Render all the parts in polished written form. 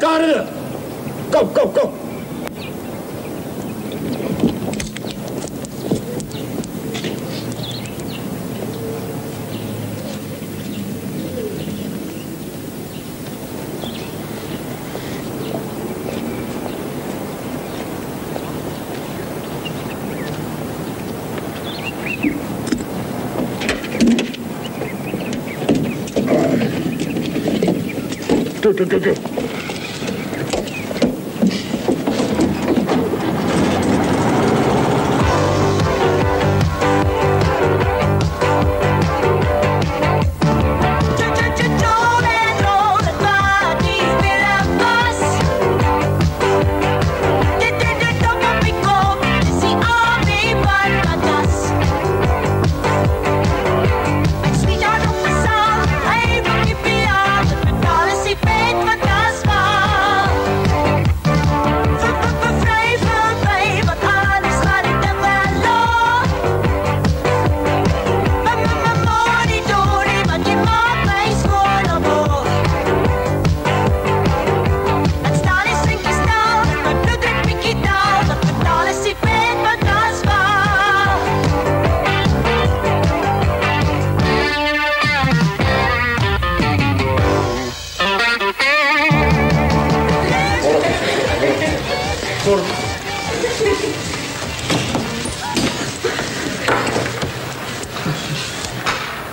skade. Kom. Go.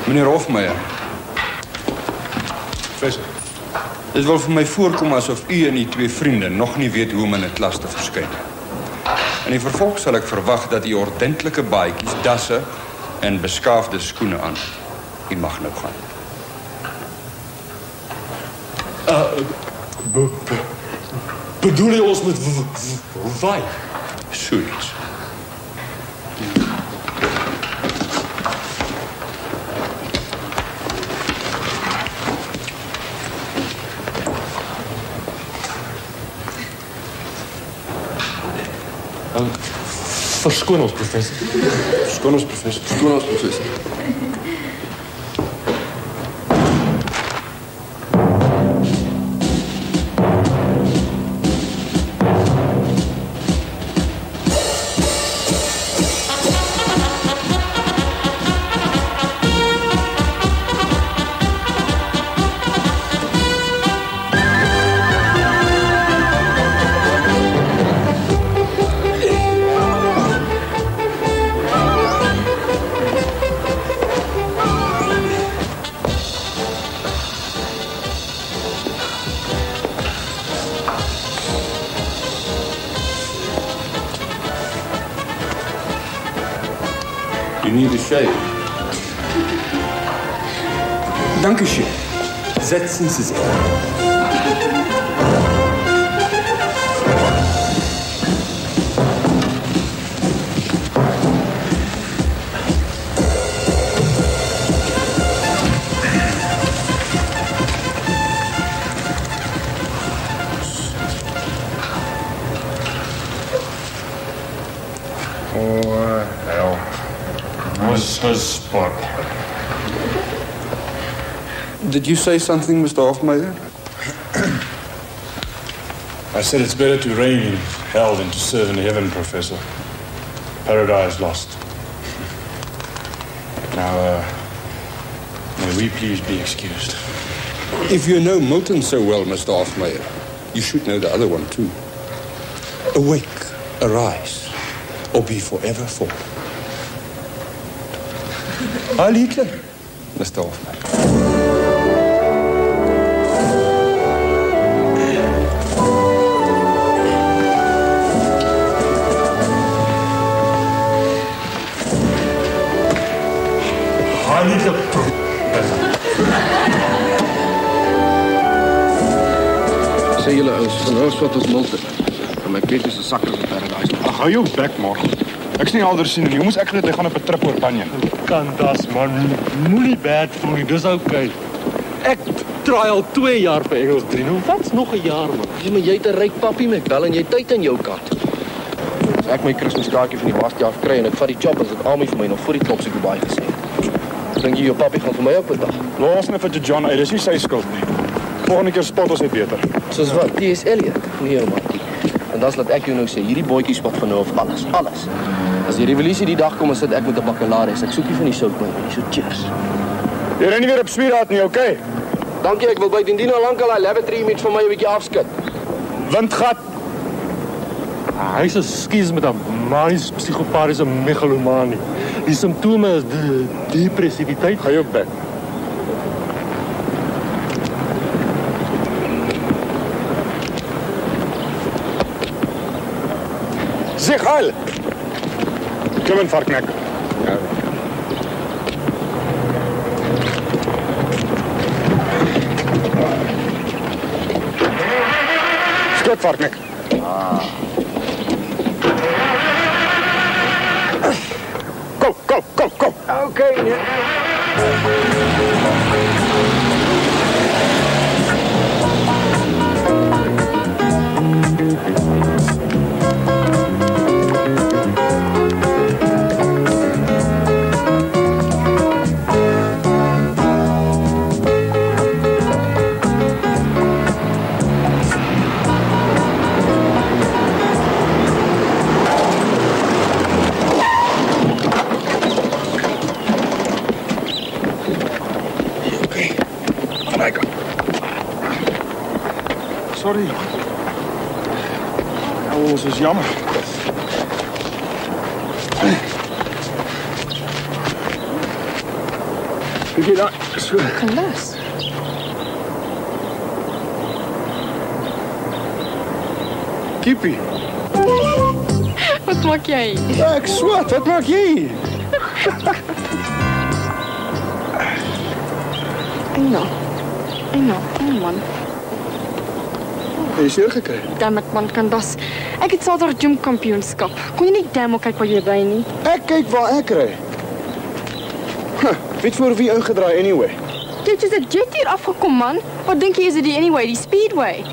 Meneer Hofmeijer. Professor. Dit wil vir my voorkom asof u en die twee vriende nog nie weet hoe om in 'n klas te verskyn. In die vervolg sal ek verwag dat u ordentlike baadjies, dasse en beskaafde skoene aan. U mag nou gaan. Bedoel jy ons moet waai? Zoiets. Verskoon ons, professor. Verskoon ons, professor. You need a shave. Dankeschön. Setzen Sie sich. Oh, hell. Mr. Spock. Did you say something, Mr. Hofmeijer? I said it's better to reign in hell than to serve in heaven, Professor. Paradise lost. Now, may we please be excused. If you know Milton so well, Mr. Hofmeijer, you should know the other one too. Awake, arise, or be forever fallen. Heil Hitler, Mr. Hofmeijer. Heil Hitler. Sê julle is van Hoofswat tot Milton. Van my kritische sakke is in Paradise. Ag, hou jou bek, man. Ek's nie alders sien nie. Jy moes ek weet hy gaan op 'n trip oor Banyan. Kan das, man. Moenie bad voel nie. Dis okay. Ek draai al 2 jaar vir Engels 3. Nou wat's nog 'n jaar, man? Jy maar jy het 'n ryk pappie met wel en jy tyd aan jou kant. As ek my Kersfeeskaartjie van die laaste jaar kry en ek vat die job as dit Amy vir my nog voor die klop se Dubai gesê het. Dink jy jou pappie gaan vir my ook betaal? Los net vir John uit. Dis nie sy skuld nie. Volgende keer spot ons net beter. Soos wat? T.S. Eliot? Nee, maatjie. En dan laat ek jou nou sê, hierdie bootjies wat van nou af alles. As die revolusie die dag kom, sit ek met 'n bakkelaris. Ek soek nie van die soutmyn nie, so cheers. Jy ren nie weer op Swieraad nie, okay? Dankie, ek wil by Dindino lankal daai lavatory met vir my 'n bietjie afskud. Windgat. Hy is 'n skies met 'n manies psigopatiese megalomanie. Die simptome is depressiviteit. Ga jou bek. Zeg al! Kom in, varknek. Ja. Skot, varknek. Kom. Okay, nee. Sorry. Ons is jammer. Kyk jy daar? So. Candace. Kippie. Wat maak jy? Ek swat, wat maak jy? I know, man. Jy is seer gekry. Dammit, man, Candace. Ek het Saterdag gymkampioenskap. Kon jy nie demo kyk waar jy by nie? Ek kyk waar ek ry. Weet voor wie ingedraai anyway. Jy het soos 'n jet hier afgekom, man. Wat dink jy is dit die anyway, die speedway?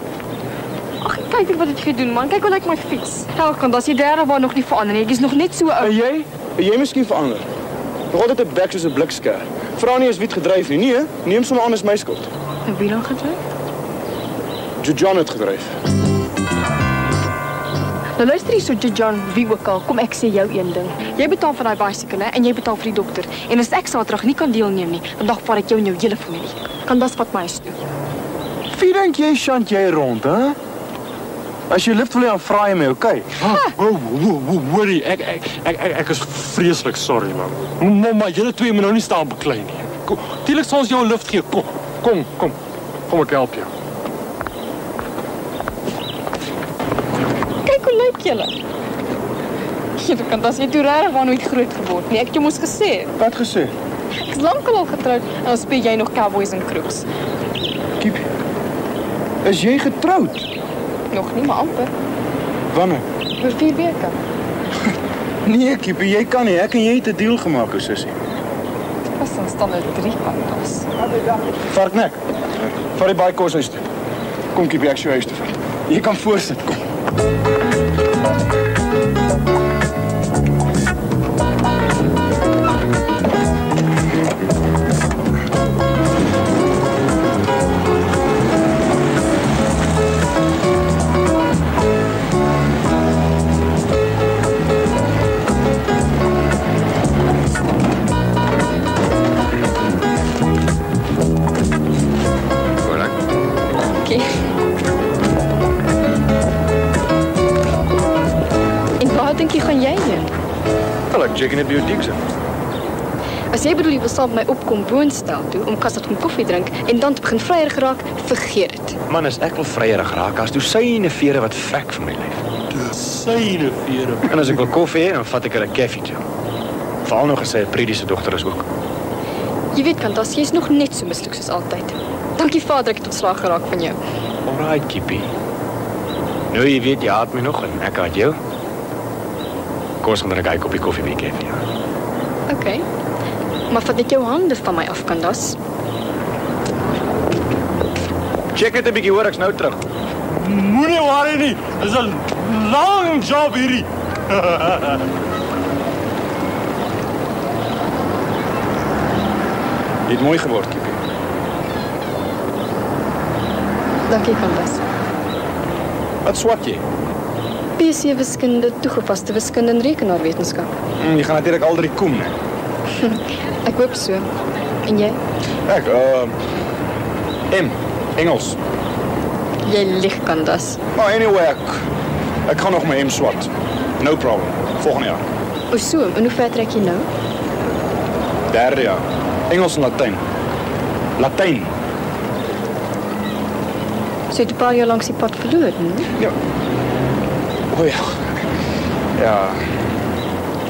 Ag, kyk wat het jy gedoen, man. Kyk hoe lyk my fiets. Hou, Candace, die derde waar nog nie verander nie. Ek is nog net so oud. En jy? En jy miskien verander. Nog altyd 'n bek soos 'n bliksker. Vra nie eens wie het gedryf nie. Nee, neem sommer aan as my skuld. En wie dan gedryf? John het gedryf. Nou luister hier so, John, wie ook al, kom ek sê jou een ding. Jy betaal vir daai bicycle, hè, en jy betaal vir die dokter. En as ek Saterdag nie kan deelneem nie, dan vat ek jou en jou hele familie. Candace vat my huis toe. Wie dink jy sjant jy rond, hè? As jy lift wil hê, dan vra jy my, okay? Hoorie, ek is vreeslik sorry, man. Maar julle twee moet nou nie staan beklei nie. Tuurlik sal ons jou 'n lift gee. Kom ek help jou. Kyk hoe lyk julle. Jy Candace, jy het toe regtig waar nooit groot geword nie. Ek het jou mos gesê. Wat gesê? Ek is lankal al getroud en dan speel jy nog Cowboys en Crooks. Kiep, is jy getroud? Nog nie, maar amper. Wanneer? Oor 4 weke. Nee, Kiepie, jy kan nie. Ek en jy het 'n deal gemaak, o sussie. Was dan staan er 3 Candace. Varknek, vat die baie kos huis toe. Kom, Kiepie, ek jou huis toe vat. Jy kan voorsit, kom. Jy kan net by jou dik sit. As jy bedoel jy wil saam met my opkom woonstel toe om kas dat kom koffie drink en dan te begin vryer geraak, vergeet dit. Man, as ek wil vryerig raak, as dosyne vere wat vrek vir my lyf. Dosyne vere. En as ek wil koffie hê, dan vat ek 'n koffie toe. Veral nog gesê 'n Predie se dogter is ook. Jy weet Candace, jy's nog net so misluks soos altyd. Dankie Vader, ek het ontslaag geraak van jou. Alright, Kippie. Nou jy weet jy haat my nog en ek haat jou. Kom ons gaan drink 'n koppie koffie by die koffie. Okay. Maar vat net jou hande van my af, Candace. Check dit 'n bietjie hoor, ek's nou terug. Moenie worry nie. Dis 'n lang job hierdie. Jy het mooi geword, Kippie. Dankie, Candace. Wat swat jy? PC wiskunde, toegepaste wiskunde en rekenaarwetenskap. Jy gaan natuurlik Aldrie Koen, hè? Ek hoop so. En jy? Ek, M, Engels. Jy lieg, Candace. Maar anyway, ek gaan nog my M swat. No problem. Volgende jaar. O so, en hoe ver trek jy nou? 3de jaar. Engels en Latyn. Latyn. So jy het 'n paar jaar langs die pad verloor, hè? Ja. O ja. Ja,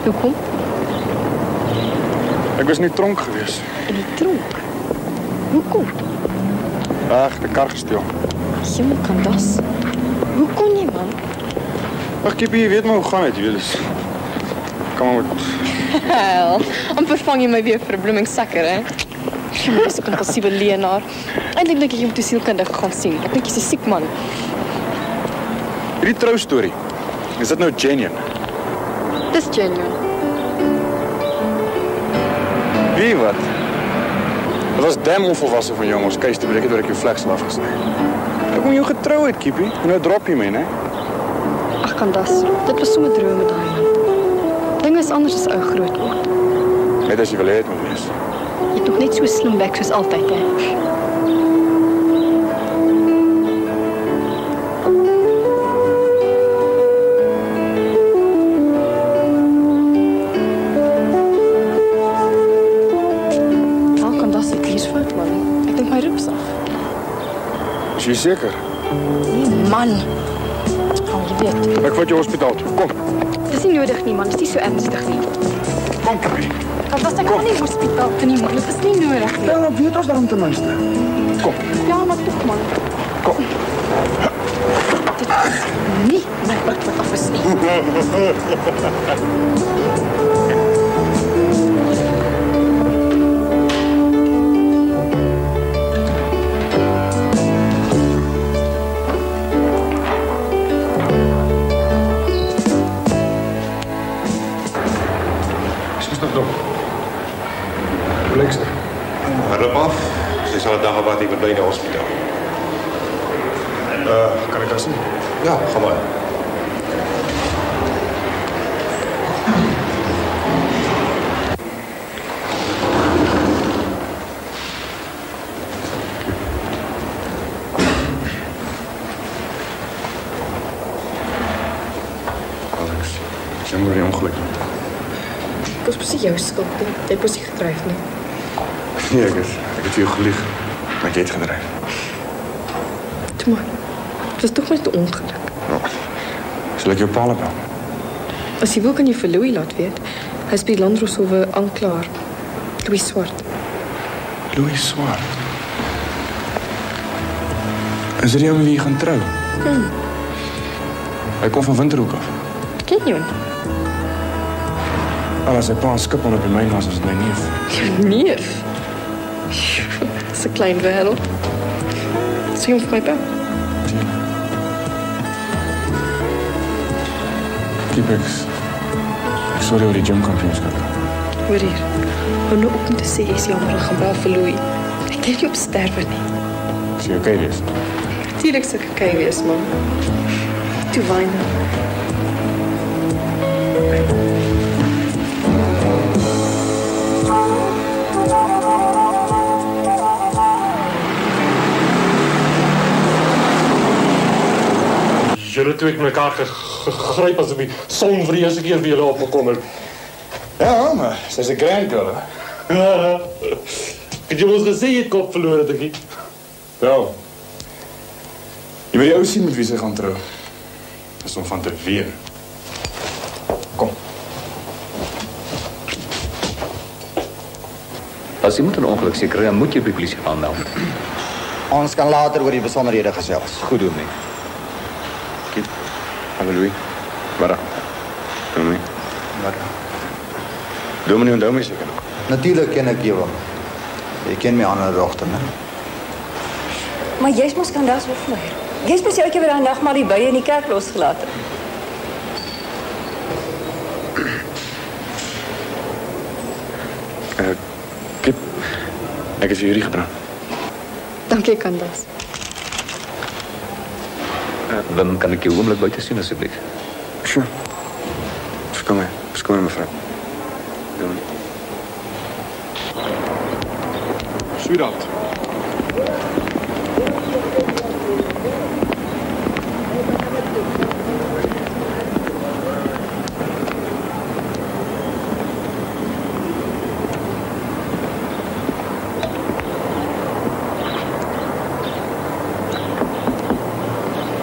Hoekom? ek was nie tronk gewees. In die tronk. Hoekom? Ag, die kar gesteel. Jong, Candace. Hoe kon jy, man? Ag, Kippie, jy weet maar hoe gaan dit, jy weet dus. Kom maar met... Hel, amper vang jy my weer vir 'n bloeming sakker, hè? Jy is 'n kompulsiewe leienaar. Eintlik dink ek jy moet 'n sielkundige gaan sien. Ek dink jy's 'n siek man. Hierdie troustorie, is dit nou genuine? Dis genuine. Wie wat? Het was damn onvolwassen van jongens. Kees, die betekent dat ik je flex afgesnij. Ik moet jou getrou het, Kippie. En nou drop je mee, hè? Ag, Candace, dit was sommer drome daai man. Dinge is anders as ou groot word. Net als je wel het moet wees. Jy het nog net so slim weg soos altyd, hè? Is je zeker? Nee, man. Oh, jy weet. Ik vat je hospitaal toe. Kom. Dis nie nodig nie, man. Dis nie so ernstig nie. Kom, Kippie. Candace, ek gaan nie hospitaal toe nie, man. Dit is nie nodig nie. Ja, dan weet ons daarom tenminste. Kom. Ja, maar tog, man. Kom. Dit is nie my pad wat af is nie. Lekster. Rip af. Sy sal 'n dag wat ek bly in die hospitaal. Kan ik dat zien? Ja, ga maar. Alex, jammer die ongeluk. Dit was presies jou skuld. Jy het presies gedryf, nie? Nee, ik heb veel gelieg. Maar je het gedreven. Toe maar. Het was toch net 'n ongeluk. Nou, zal ik je palen bellen? As jy wil, kan jy vir Louis laat weet. Hy is by die Landroshowe aanklaer. Louis Swart. Louis Zwart. Is dit die jongen wie je gaat trouwen? Hij komt van Winterhoek af. Ken jy hom? Als hij pa een skip op in mijn was, is het mijn neef. Jou neef? Dis 'n klein wêreld. Sê hom vir my bel. Kip, ik sorry over die gymkampioenschap. Hoor hier. Hou nou op om te sê jy is jammer en gaan bel vir Louis. Ek kan nie op sterwe nie. Is je oké wees? Natuurlik sou ek okay wees, man. Toe wyn nou. Julle twee het mekaar gegryp asof die son vir die eerste keer vir julle opgekom het. Ja, maar ze is een grandgirl, hè? Het jy ons gesê jy het kop verloor het, ekkie? Wel. Je wil jou zien met wie ze gaan trouwen. Dat is om van te ween. Kom. As iemand 'n ongeluk seker, dan moet jy by die polisie aanmeld. Ons kan later oor die besonderhede gesels. Goed doen, nee. Hallo Louis. Waar? Dominee. Wat? Dominee en Dominee zeker nog. Natuurlijk ken ek jou. Jy ken my ander dogter, né? Maar jy's mos Candace Hofmeyer. Jy's mos die ouetjie wat daai nag maar die bye in die kerk losgelaat het. Kip, ek het vir jullie gebrand. Dankie, Candace. Wim, kan ek jou oomblik buite sien asseblief? Sure. Verskoon my mevrou. Doen. Sweetheart.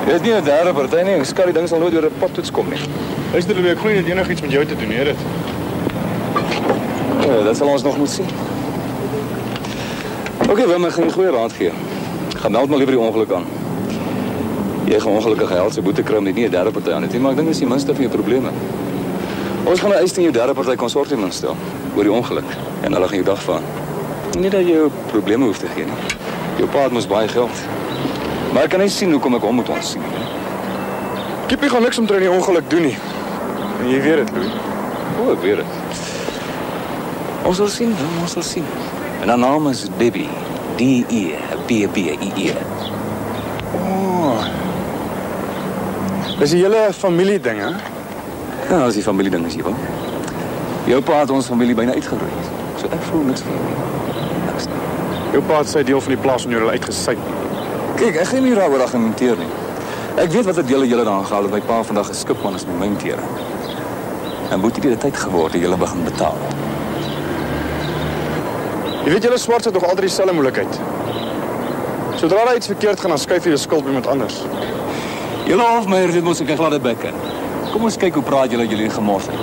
Jy is nie 'n derde party nie, ek skat die ding sal nooit oor 'n paptoets kom nie. Luister, ek glo nie dat enigiets met jou te doen het. Ja, dat sal ons nog moet sien. Oké, Wim, ek gaan 'n goeie raad gee. Gaan meld maar liever die ongeluk aan. Jy gaan ongelukkige held se boete kry met nie 'n derde party aan het nie, maar ek dink dis die minste van jou probleme. Ons gaan 'n eis teen jou derde party konsortium instel oor die ongeluk en hulle gaan jou dagvaard. Nie dat jy jou probleme hoef te gee nie. Jou pa het mos baie geld. Maar ek kan nie sien hoekom ek hom moet ons sien. Kippie gaan niks omtrent die ongeluk doen nie. En jy weet dit, Louis. O, ek weet dit. Ons sal sien, ons sal sien. En haar naam is Debbie. D-E-B-B-I-E. Oh. Dis die hele familie ding, hè? Ja, dat is die familie ding, is jy wel. Jou pa het ons familie bijna uitgeroei. So ek voel niks van jou. Niks. Jou pa het sy deel van die plaas onder hulle uitgesuip. Kijk, ek gaan nie daaroor argumenteer nie. Ek weet wat het julle daar gehaal het. My pa vandag 'n skipman is met myntere. En moet die tyd geword dat julle begin betaal. Jy weet julle swart het nog altyd dieselfde moeilikheid. Sodra daar iets verkeerd gaan, dan skuif jy die skuld by iemand anders. Julle Hofmeyer dit mos 'n gladde bek in. Kom ons kyk hoe praat julle gemors het.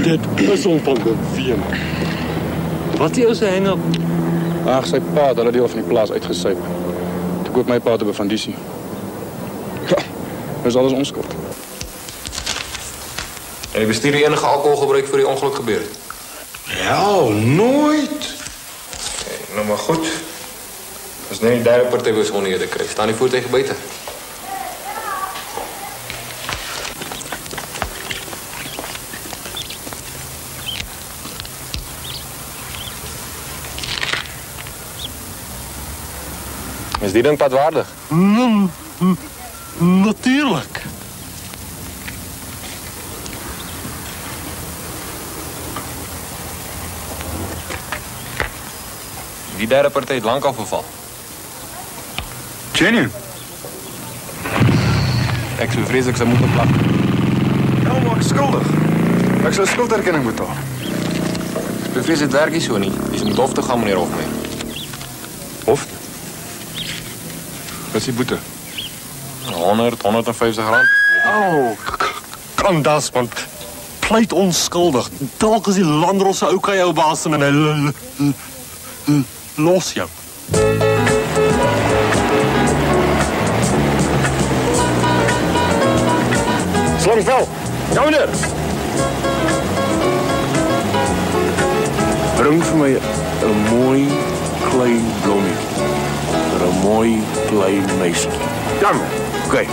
Dit is onverween. Wat is jou se hang-up? Ag, sy pa het hulle deel van die plaas uitgesuip. Toe koop my pa op 'n vandisie. Ja, dis alles onskuld. En die bestuurder enige alkohol gebruik voor die ongeluk gebeur het? Ja, nooit. Okay, nou maar goed. As net die derde party was onhede kry, staan die voertuig buite. Is die ding padwaardig? Natuurlijk. Die derde partij het lang al verval. Genuine? Ek so vrees ek sou moet plak. Ja, maar ek skuldig. Ek sal skulderkenning betaal. Ek bevrees dit werk nie so nie. Jy moet hof toe gaan, meneer Hofmeyer. Hof? Wat is die boete? 100, 150 rand. Oh, kan das, want pleit onskuldig. Dalk is die landros se ou kan jou baas en hy los jou. Slangvel, ja meneer. Bring vir my 'n mooi klein blommetjie vir 'n mooi klein meisie. Ja, meneer. Okay.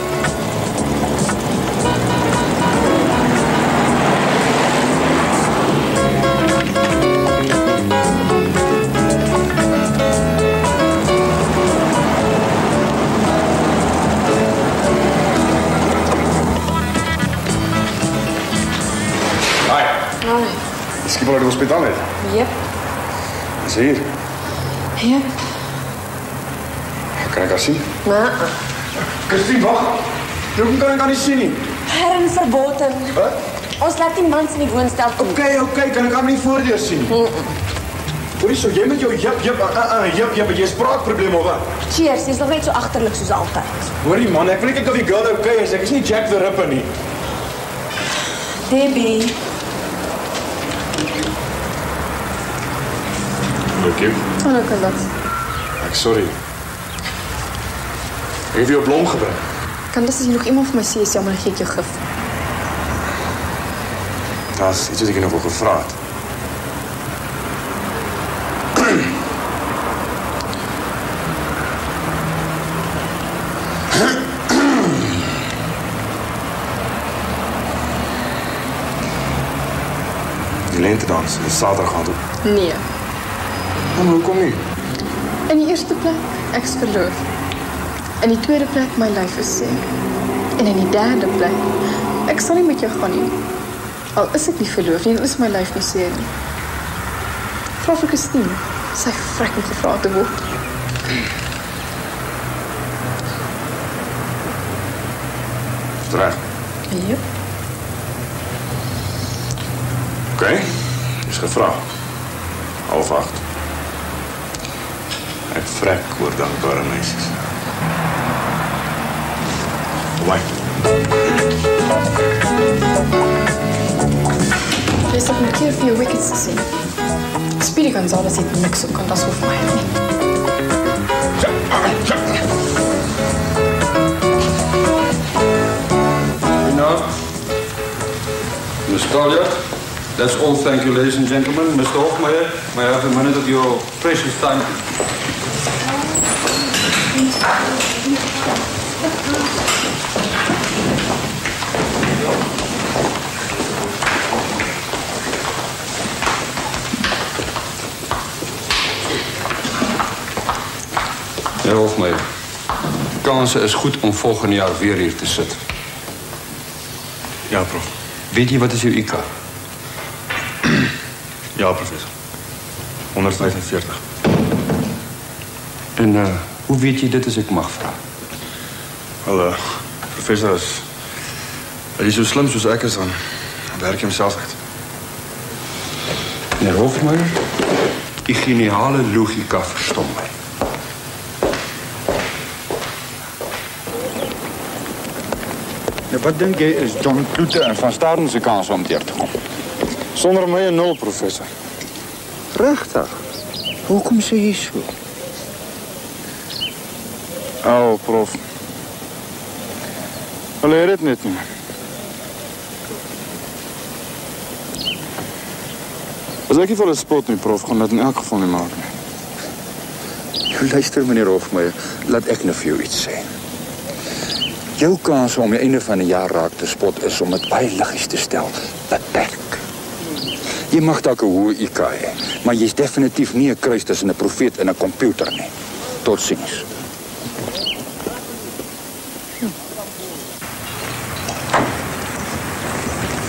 Skip al uit die hospitaal uit? Yep. Is hier? Yep. Kan ek haar sien? Nee. Christine, wag. Hoekom kan ek haar nie sien nie? Herren verboten. Wat? Ons laat die mans in die woonstel toe. Okay, kan ek haar nie voordeur sien? Hoorie so, jy met jou jip, jy spraakprobleme of wat? Cheers, jy's nog net so agterlik soos altyd. Hoorie man, ek wil nie kyk of die girl okay is. Ek is nie Jack the Ripper nie. Debbie. Okay. Oh, nou kan dat. Ek sorry. Ek het jou blom gebring. Kan dis as jy nog iemand vir my sê, is jammer, ek gee ek jou gif. Das iets wat ek nog wel gevra het. kans. Dis Saterdag aan toe. Nee. Maar hoekom nie? In die eerste plek, ek's verloof. In die tweede plek, my lyf is seer. En in die derde plek, ek sal nie met jou gaan nie. Al is ek nie verloof nie, dan is my lyf nie seer nie. Vra vir Christine. Sy vrek om gevra te word. Reg. Yep. Oké, is gevra. 7:30. Ek vrek oor dankbare meisies. Bye. Jy sal een keer vir jou wickets te sien. Speedy Gonzales het niks op kan, dat hoef my nie. Miss Collier, that's all. Thank you, ladies and gentlemen. Mr. Hofmeyer, may I have a minute of your precious time? Meneer Hofmeyer, de kans is goed om volgend jaar weer hier te zitten. Ja, prof. Weet je wat is uw IQ? Ja, professor. 145. En hoe weet je dit als ik mag vragen? Wel, professor, als je zo slim zoals ik is, dan werk je hem zelf uit. Meneer Hofmeyer, die geniale logica verstom mij. Wat denk jy is John Kloete en Van Staden se kans om deur te kom? Sonder my 'n 0, professor. Regtig? Hoekom sê jy so? Oh, prof. Hulle het dit net nie. As ek nie vir 'n spot nie, prof, gaan dit in elk geval nie maak nie. Luister, meneer Hofmeyer, laat ek nou vir jou iets sê. Jou kans om die einde van die jaar raak te spot is om het baie liggies te stel. Beperk. Jy mag dalk 'n hoë IQ hê, maar jy's definitief nie 'n kruis tussen 'n profeet en 'n komputer nie. Totsiens.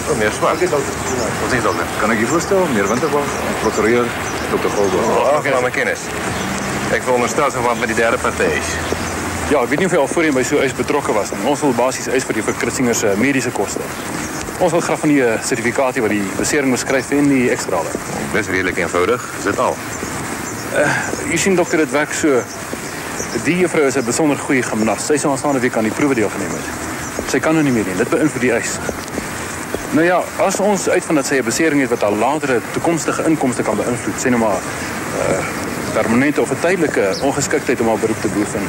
Meneer Smaak is al. Wat is dat? Kan ik je voorstellen, meneer Winterbach, procureur, Dr. Goldberg. Ag, ja, my kennis. Ek veronderstel verband met die derde partij. Ja, ek weet nie of jy al voorheen by so 'n eis betrokke was nie. Ons wil basies eis vir die verkristingen se mediese koste. Ons wil graag van die sertifikaat wat die besering beskryf en die ekstrale. Dis redelik eenvoudig. Is dit al? Jy sien dokter, dit werk so. Die juffrou is 'n besonder goeie gimnas. Sy sou aanstaande week aan die proewe deelgeneem het. Sy kan nou nie meer nie. Dit beïnvloed die eis. Nou ja, as ons uitvind dat sy 'n besering het wat haar latere toekomstige inkomste kan beïnvloed, sê nou maar permanente of 'n tydelike ongeskiktheid om haar beroep te beoefen,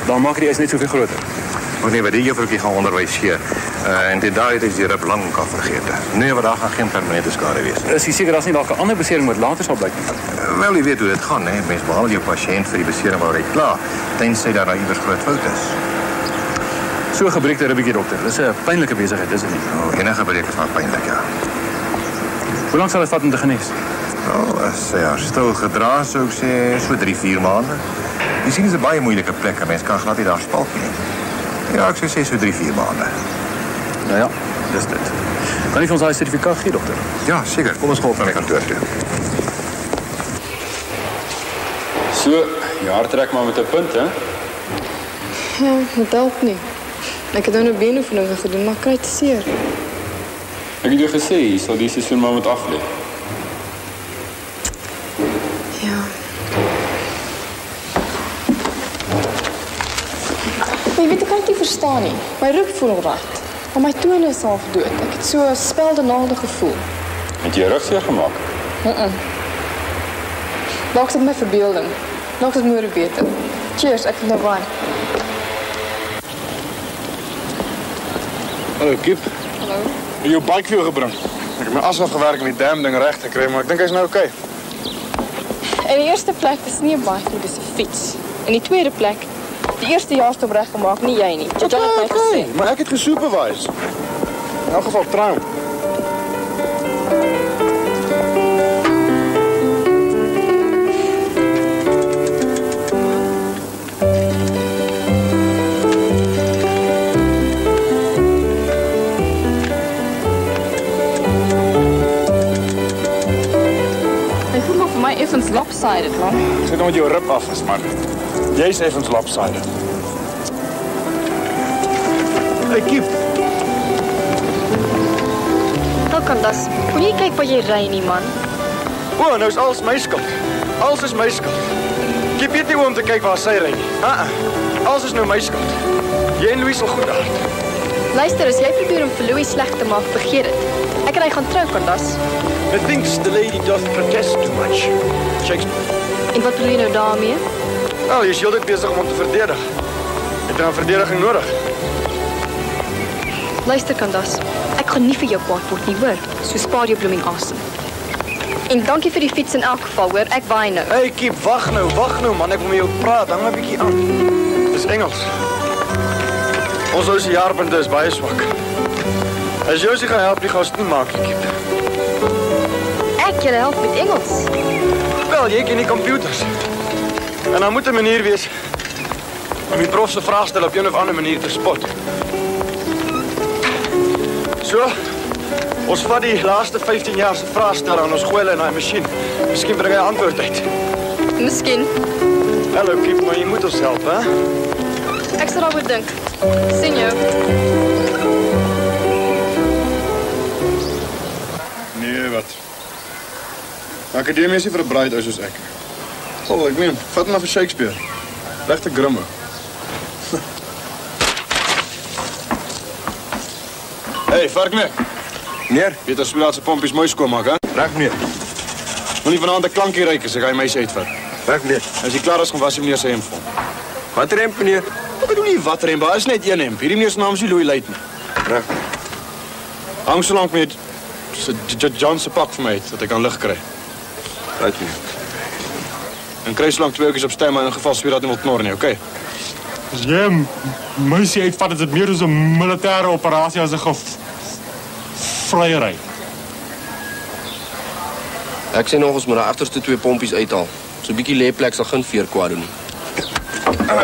dan maak die eis net soveel groter. Maar nee, wat die juffroukie gaan onderwys gee. En dit daai is die rip lang kan vergeet. Nee, wat daar gaan geen permanente skade wees. Is jy seker daar's nie dalk 'n ander besering wat later sal blyk nie? Wel, jy weet hoe dit gaan, hè. Mens behandel jou pasiënt vir die besering waar hy klaar, tensy daar nou iewers groot fout is. So 'n gebreekte ribbetjie, dokter. Dis 'n pynlike besigheid, is dit nie? Enige breek is maar pynlik, ja. Hoe lank sal dit vat om te genees? As sy haar stil gedra, sou ek sê so 3-4 maande. Jy sien, dit is 'n baie moeilike plek. 'n Mens kan glad nie daar spalk nie. Ja, ek sou sê so 3-4 maande. Nou ja, dis dit. Kan jy vir ons daai sertifikaat gee, dokter? Ja, seker. Kom ons gaan op na my kantoor toe. So, je hart trek maar met 'n punt, hè? Ja, dit help nie. Ek het nou 'n beenoefening gedoen, maar ek kry te seer. Ek het jou gesê, jy sal die seisoen maar moet aflê. Ja. Maar jy weet, ek kan dit nie verstaan nie. My rug voel alright, maar my tone is half dood. Ek het so 'n spelde naalde gevoel. Het jy rug seer gemaak? Dalk is dit my verbeelding. Dalk is dit môre beter. Cheers, ek wil nou wyn. Hallo, Kip. Hallo. Ek het jou bike vir jou gebring. Ek het my as afgewerk om die damn ding reg te kry, maar ek dink hy's nou okay. In die eerste plek is nie 'n bike nie, dis 'n fiets. In die tweede plek, die eerste jaarstop reggemaak, nie jy nie. Jy het my gesê. Maar ek het gesupervise. In elk geval try hom. voel maar vir my effens lopsided, man. Ek sê nou met jou rib af is, man. Jy's effens lopsided. Hey, Kiep. Nou Candace, kon jy kyk wat jy ry nie, man? O, nou is alles my skuld. Alles is my skuld. Kiep weet nie hoe om te kyk waar sy ry nie. Alles is nou my skuld. Jy en Louis sal goed hard. Luister, as jy probeer om vir Louis sleg te maak, vergeet dit. Ek en hy gaan trou, Candace. Methinks the lady doth protest too much. Shakespeare. En wat bedoel jy nou daarmee? Wel, jy is heeltyd besig om te verdedig. Het jy nou verdediging nodig? Luister, Candace. Ek gaan nie vir jou kwaad word nie, hoor. So spaar jou blooming asem. En dankie vir die fiets in elk geval, hoor. Ek waai nou. Hey, Kiep, wag nou, man. Ek wil met jou praat. Hang 'n bietjie aan. Dis Engels. Ons ou se jaarpunte is baie swak. As jy ons gaan help, gaan ons nie maak nie, Kiep. Ek julle help met Engels. Wel, jy ken die computers. En dan moet 'n manier wees om die prof se vraagstel op 'n of ander manier te spot. So, ons vat die laaste 15 jaar se vraagstel en ons gooi hulle in daai masjien. Miskien bring hy 'n antwoord uit. Miskien. Hallo, Kiep, maar jy moet ons help, hè? Ek sal daaroor dink. Sien jou. Nee, wat? Akademie is nie vir 'n braai ou soos ek. Ek meen, vat maar vir Shakespeare. Regte grimme. Hey, varknek. Meneer? Weet as jy se pompies mooi skoonmaak, hè? Reg, meneer. Moenie vanaand 'n klankie ryk as ek hy meisie uitvat. Reg, meneer. As jy klaar is, gaan was jy meneer se hemp vir hom. Wat hemp, meneer? Ek bedoel nie wat hemp, daar is net een hemp. Hierdie meneer se naam is Louis Luiten. Reg. Hang so lank met John se pak vir my uit, dat ek kan lig kry. Right, meneer. En kry so lank 2 oudjies op stem, maar in geval sweer dat nie wil knor nie, okay? As jy meisie uitvat, is dit meer as 'n militêre operasie as 'n vryery. Ek sê nog ons moet die agterste 2 pompies uithaal. So 'n bietjie lêplek sal geen veer kwaad doen nie.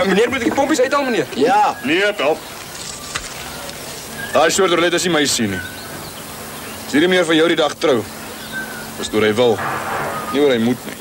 Meneer, moet ek die pompies uithaal, meneer? Ja. Nee, help. Daai soort roulette is nie my sien nie. As hierdie meneer van jou die dag trou, is deur hy wil, nie oor hy moet nie.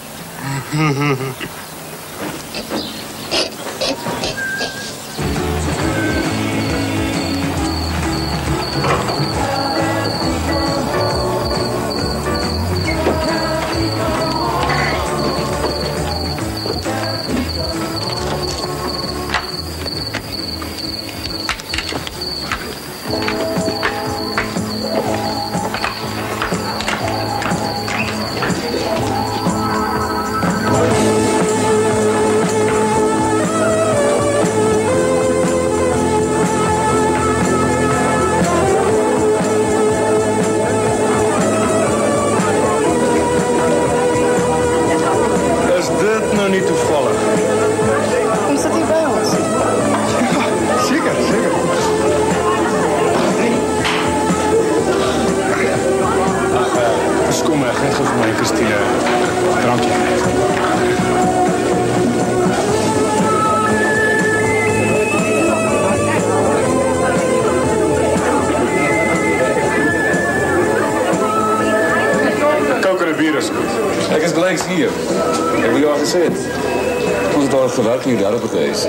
Gewerk in die derde gewees.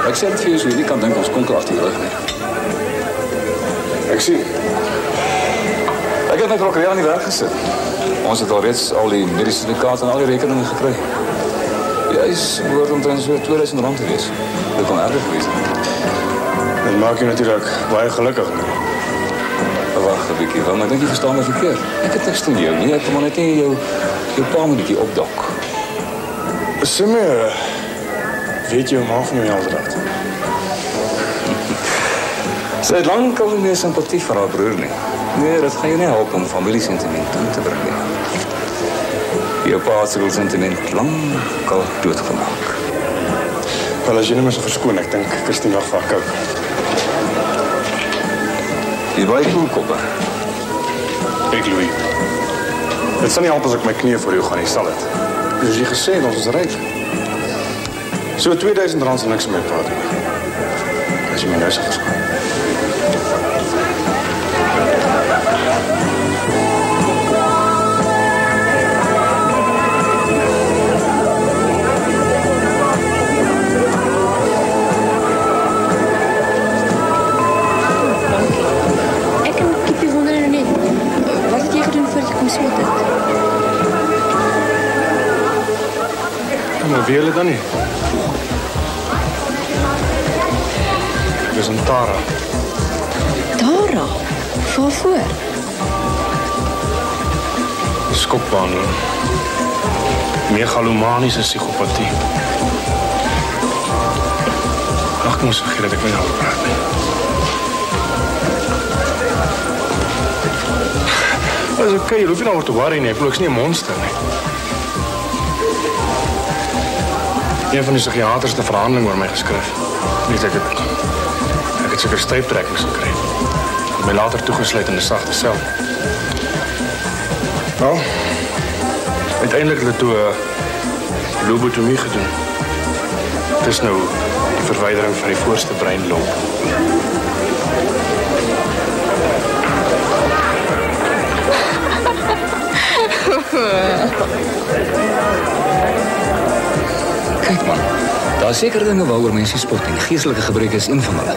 Ek sê dit vir jou so, jy kan dink ons kon kragtig rug nie. Ek sien. Ek het my prokureur aan die werk gesit. Ons het al reeds al die mediese sertifikaat en al die rekeninge gekry. Jy is behoort omtrent so R2000 te wees. Dit kon erg gewees het. Dit maak jy natuurlijk baie gelukkig nie. Wacht 'n bietjie, want ek dink jy verstaan my verkeerd. Ek het niks teen jou nie, ek kom net nie jou pa moet 'n bietjie opdok. Sê my, weet jy hoe ma van jou helderheid? Sy het lang al nie meer simpatie vir haar broer nie. Nee, dat gaan jou nie help om familiesentiment in te bring nie. Jou pa het sy sentiment lang al doodgemaak. Wel, as jy nie meer so verskoon, ek dink Christine nog vir haar kook. Jy baie cool koppe. Ek, Louis. Het sal nie help as ek my knieë voor jou gaan, jy sal het. Dus jy gesê het, ons is ryk. So R2000 sal niks met my praat nie. As jy my nou sal verskoon. Maar wie hulle dan nie? Dis een Tara. Tara? Waarvoor? Skopbehandeling. Megalomaniese psigopatie. Ag, ek moes vergeet dat ek met haar praat nie. Dat is oké, jy hoef nie nou oor te worry nie. Ek bedoel, ek is nie 'n monster nie. Een van die psigiaters het 'n verhandeling oor my geskryf. Weet ek het seker stuiptrekkings gekry. My later toegesluit in 'n sagte sel. Nou, uiteindelik het hulle toe 'n lobotomie gedoen. Dit is nou die verwydering van die voorste breinloop. Kyk man, daar is sekere dinge waaroor mense spot en geestelike gebreke is een van hulle.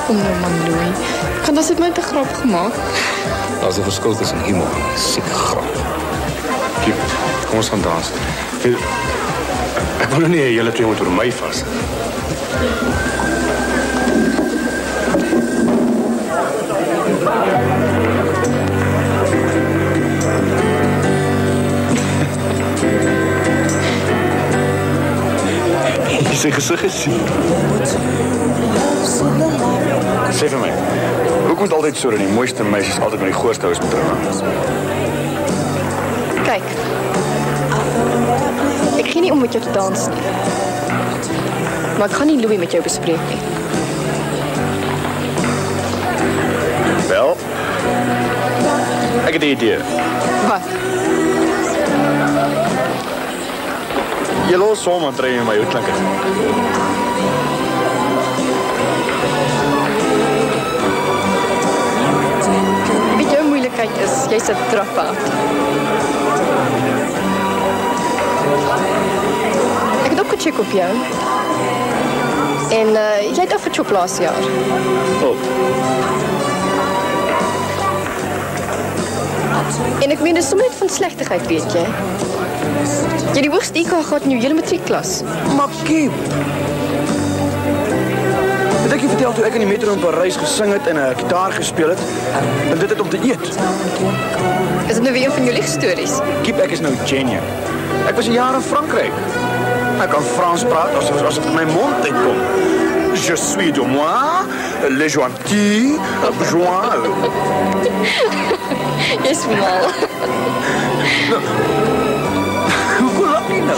Kom nou man, Louis. Kan dat het my te grap gemaak? Daar is 'n verskil tussen humor en siek grap. Kiep, kom ons gaan dans. Ek wil nie julle twee moet oor my vas. Sy gesig gesien. Sê vir my, hoekom moet altyd so dat die mooiste meisies altyd met die grootste ouens moet trou? Kyk. Ek gee nie om met jou te dans nie. Maar ek gaan nie Louis met jou bespreek nie. Wel, ek het 'n idee. Wat? Jy los hom en tree my uitklanke. Weet jou moeilikheid is, jy's 'n dropout. Ek het ook gecheck op jou. En jy het afgechop laas jaar. Oh. En ek meen, dis sommer net van slegtigheid, weet jy. Jy het die hoogste IQ gehad in jou hele matriekklas. Maar Kiep, het ek je vertel toe ek in die metro in Parys gesing het en 'n gitaar gespeel het, en dit het om te eet. Is dit nou weer een van jou liegstories? Kiep, ek is nou genuine. Ek was 'n jaar in Frankryk. Ek kan Frans praat as dit uit my mond uitkom. Je suis de moi, le gentil, besoin. Jy's mal. Hoe lach jy nou?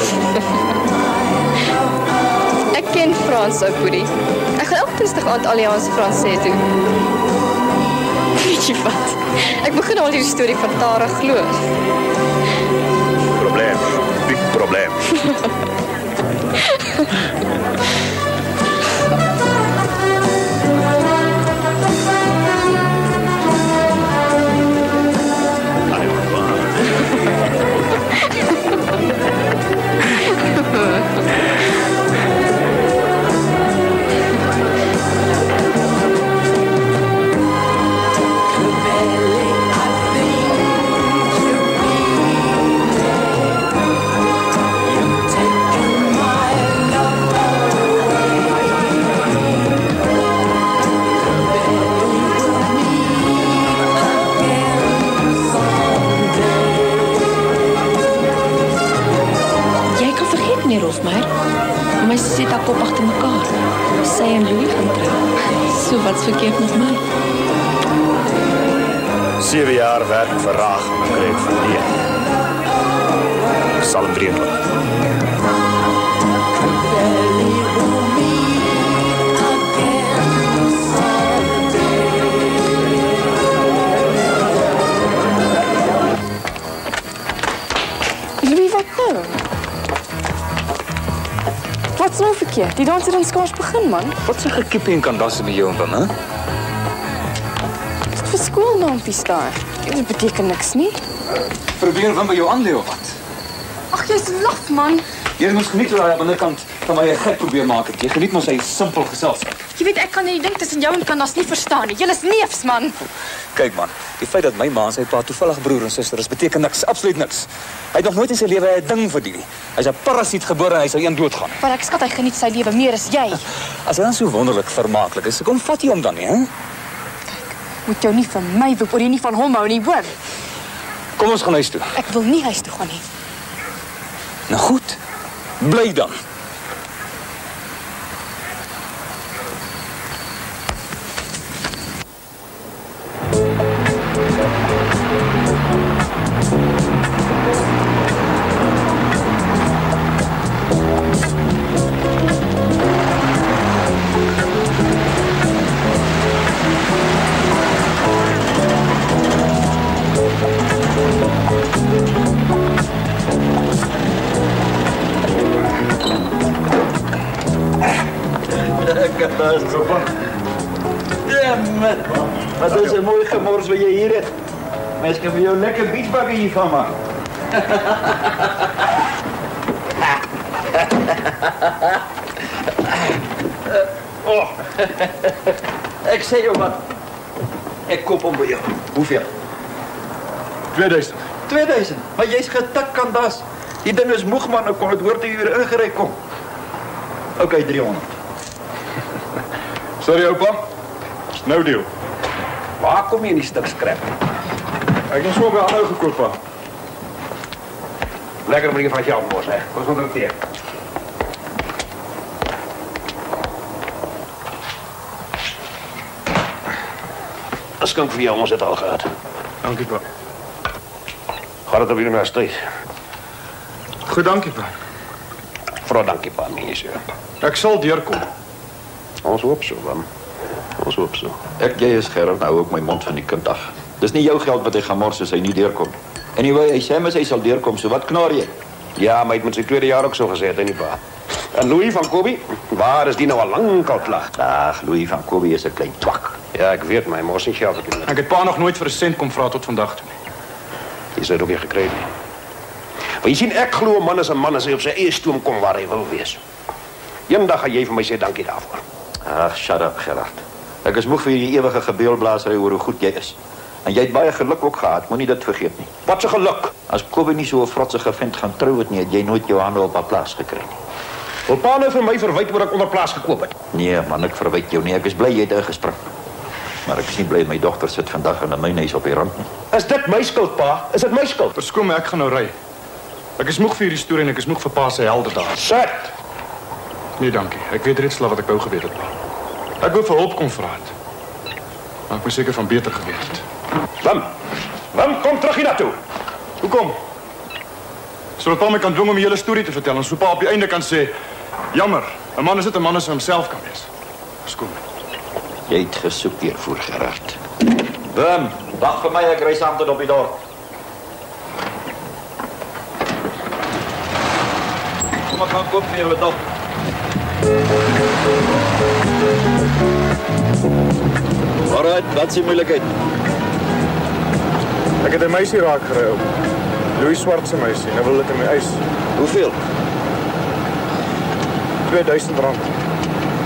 Ek ken Frans ook, Boerie. Ek gaan elke dinsdag aand Allianz Français doen. Weet jy wat? Ek begin al die storie van Tara glo. Probleem, big probleem. My sussie het haar kop agter mekaar. Sy en Louis gaan trou. So wat's verkeerd met my? 7 jaar werk verraag en ek het verleer. Sal hem 23. Louis, wat nou? Wat's nou verkeerd? Die dans het dan skaars begin, man. Wat se gekiepie en kandasse met jou en dan, hè? Dit vir skoolnaampies daar. Dit beteken niks nie. Probeer van by jou aanlei of wat? Ag, jy's laf, man. Jy moet geniet hoe hy aan die ander kant van my 'n gek probeer maak het. Jy geniet mos sy simpel geselskap. Jy weet, ek kan nie dink tussen jou en Candace nie verstaan nie. Julle is neefs, man. Kyk man, die feit dat my ma en sy pa toevallig broer en suster is, beteken niks, absoluut niks. Hy het nog nooit in sy lewe 'n ding verdien. Hy's 'n parasiet gebore en hy sal een doodgaan. Maar ek skat hy geniet sy lewe meer as jy. As hy dan so wonderlik vermaaklik is, kom vat jy hom dan nie, hè? Moet jou nie vir my roep oor jy nie van hom hou nie, hoor. Kom ons gaan huis toe. Ek wil nie huis toe gaan nie. Nou goed, bly dan. Wat is 'n mooi gemors wat jy hier het. Mens kan vir jou lekker beachbakke hiervan maak. Oh. Ek sê jou wat. Ek koop hom by jou. Hoeveel? 2000. 2000. Maar jy's getik Candace. Die ding is moeg man, ek kon dit hoor toe jy weer ingery kom. Okay, 300. Sorry oupa. No deal. Waar kom jy in die stuk skrap? Ek het so by aanhou gekoop pa. Lekker bring van jou mos, hè. Kom ons doen dit. As kan vir jou ons het al gehad. Dankie pa. Gaan dit op die universiteit? Goed, dankie pa. Vra dankie pa, mens. Ek sal deurkom. Ons hoop so, man. Ons hoop so. Jy is Gerard, nou ook my mond van die kind af. Dis nie jou geld wat hy gaan mors as hy nie deurkom. Anyway, hy sê mos hy sal deurkom, so wat knaar jy? Ja, maar hy het met sy tweede jaar ook so gesê, het hy nie pa. En Louis van Kobe, waar is die nou al lankal klaar? Ag, Louis van Kobe is 'n klein twak. Ja, ek weet my mors nie geld op die. Ek het pa nog nooit vir 'n sent kom vra tot vandag toe nie. Jy sê dit ook nie gekry nie. Maar jy sien, ek glo 'n man is 'n man as hy op sy eie stoom kom waar hy wil wees. Eendag gaan jy vir my sê dankie daarvoor. Ag, shut up, Gerard. Ek is moeg vir die ewige gebeelblaasery oor hoe goed jy is. En jy het baie geluk ook gehad, moenie dit vergeet nie. Wat 'n geluk. As Kobe nie so 'n frotsige vent gaan trou het nie, het jy nooit jou hande op haar plaas gekry nie. Wil pa nou vir my verwyd oor ek onder plaas gekoop het? Nee, man, ek verwyd jou nie. Ek is bly jy het ingespring. Maar ek is nie bly my dogter sit vandag in 'n mynhuis op die rand nie. Is dit my skuld, pa? Is dit my skuld? Verskoon my, ek gaan nou ry. Ek is moeg vir hierdie storie en ek is moeg vir pa se helde daar. Sit! Nee, dankie. Ek weet reeds wat ek wou geweet het, pa. Ek wou vir hulp kom vra het. Maar ek moes seker van beter geweet het. Wim, kom terug hier naartoe. Hoekom? Sodat pa my kan dwing om die hele storie te vertel en so pa op die einde kan sê, jammer, 'n man is dit 'n man as hy homself kan wees. Verskoon my. Jy het gesoek hiervoor, Gerard. Wim, wag vir my, ek ry saam tot op die dorp. Kom ek gaan koop vir julle dop. Alright, wat is die moeilikheid? Ek het 'n meisie raak gery op. Louis Swart se meisie, nou wil dit in my eis. Hoeveel? R2000.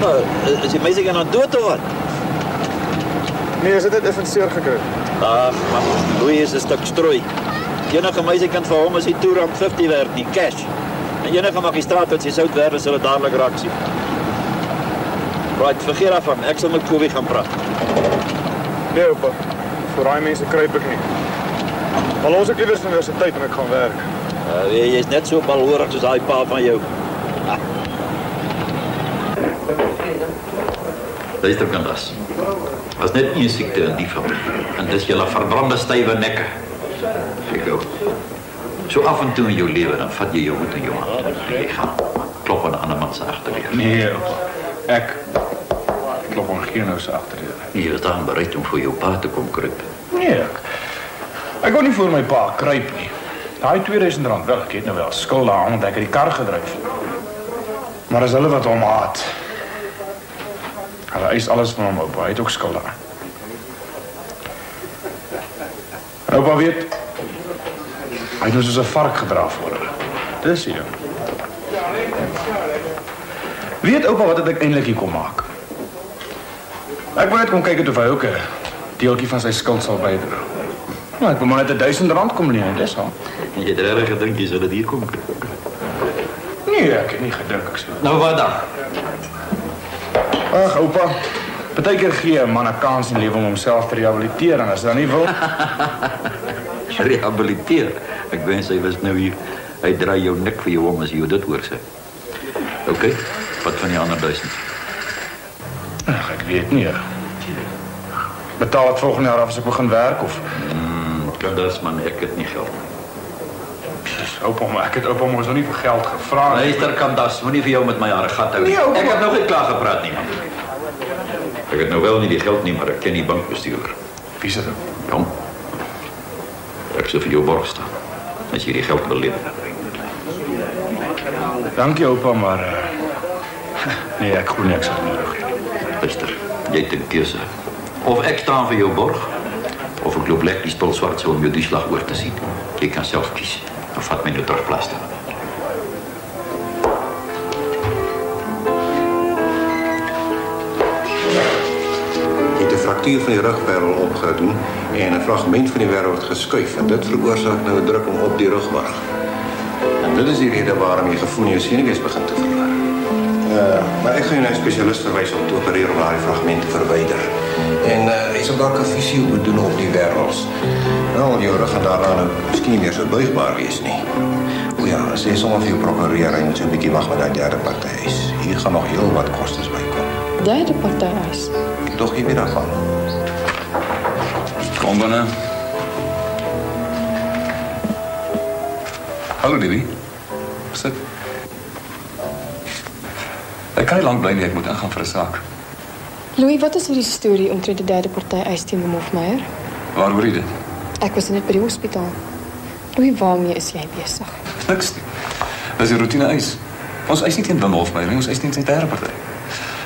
Nou, is die meisie gaan dood of wat? Nee, is dit net effens seer gekry. Ag, man, Louis is 'n stuk strooi. Enige meisie kan vir hom as hy R250 werd, nie cash. En enige magistraat wat sy sout werd, sal dit dadelik raak sien. Right, vergeet daarvan. Ek sal met Kobe gaan praat. Nee, oupa. Vir daai mense kruip ek nie. Maar los ek liewer universiteit en ek gaan werk. Jy is net so balhoorig soos daai pa van jou. Luister, Candace. Was net een siekte in die familie. En dis julle verbrande stywe nekke. Ek gou. So af en toe in jou lewe, dan vat jy jou moed in jou hand. En jy gaan klop aan 'n ander man se agterdeur. Nee, oupa. Ek klop aan geen ou se agterdeur. Jy is dan bereid om vir jou pa te kom kruip. Nee, ek wou nie voor my pa kruip nie. Daai R2000, wel, ek het nou wel skuld aan, want ek het die kar gedryf. Maar as hulle wat hom haat. Hulle eis alles van hom, oupa. Hy het ook skuld aan. En oupa weet, hy het nou soos 'n vark gedra voor hulle. Dis hier. Weet oupa wat het ek eintlik hier kom maak? Ek wil net kom kyk of hy ook 'n deeltjie van sy skuld sal bydra. Nou, ek wil maar net R1000 kom leen, dis al. En jy het regtig gedink jy sou dit hier kom? Nee, ek het nie gedink ek sou. Nou wat dan? Ag, oupa. Partykeer gee 'n man 'n kans in lewe om homself te rehabiliteer en as hy dan nie wil, rehabiliteer. Ek wens hy was nou hier. Hy draai jou nek vir jou om as jy dit hoor sê. OK, wat van die ander 1000? Ag, ek weet nie. Betaal ek volgende jaar af as ek begin werk of? Kandas man, ek het nie geld. Oupa, maar ek het oupa mos nog nie vir geld gevra. Luister Kandas, moenie vir jou met my hare gat hou nie. Nee, ek het nog nie klaar gepraat nie, man. Ek het nou wel nie die geld nie, maar ek ken die bankbestuurder. Wie is dit? Kom. Ek sal vir jou borg staan, as jy die geld wil lewer. Dankie oupa, maar nee, ek glo nie ek sal nodig hê. Luister, jy het 'n keuse. Of ek staan vir jou borg, of ek loop lek die spul swart so om jou die slag oor te sien. Jy kan self kies. Dan vat my nou terug plaas toe. Jy het 'n fraktuur van die rugwervel opgedoen en 'n fragment van die wervel word geskuif en dit veroorsaak nou 'n druk op die rugmarg. En dit is die rede waarom jy gevoel in jou senuwees begin te verloor. Maar ek gaan jou na 'n spesialis verwys om te opereer om daai fragmente te verwyder. En jy sal dalk 'n fisio moet doen op die wervels. Nou, jou rug gaan daarna nou miskien nie meer so buigbaar wees nie. O ja, as jy sommer vir jou prokureer en so 'n bietjie wag met daai derde partyhuis. Hier gaan nog heel wat kostes bykom. Derde partyhuis? Tog jy weer daarvan. Kom binne. Hallo, Debbie. Sit. Ek kan nie lank bly nie, ek moet ingaan vir 'n saak. Louis, wat is hierdie storie omtrent die derde partyhuis teen Hofmeyer? Waar hoor jy dit? Ek was net by die hospitaal. Louis, waarmee is jy besig? Niks nie. Dis 'n roetine eis. Ons eis nie teen Wim Hofmeyer nie, ons eis teen sy derde party.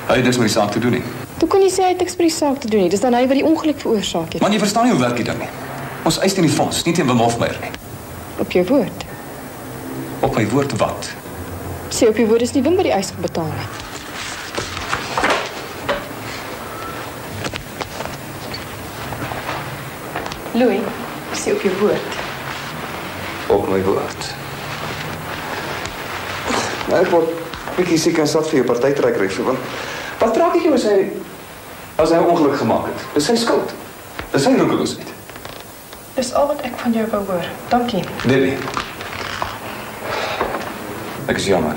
Hy het niks met die saak te doen nie. Hoe kon jy sê hy het niks met die saak te doen nie? Dis dan hy wat die ongeluk veroorsaak het. Man, jy verstaan nie hoe werk dit dan nie. Ons eis teen die fonds, nie teen Wim Hofmeyer nie. Op jou woord? Op my woord wat? Sê op jou woord is nie Wim by die eis betaal nie. Louis, sê op jou woord. Op my woord. Maar ek word bietjie siek en sat vir jou partytreik ry vir want wat raak ek jou as hy 'n ongeluk gemaak het? Dis sy skuld. Dis sy roekeloosheid. Dis al wat ek van jou wou hoor. Dankie. Debbie. Ek is jammer.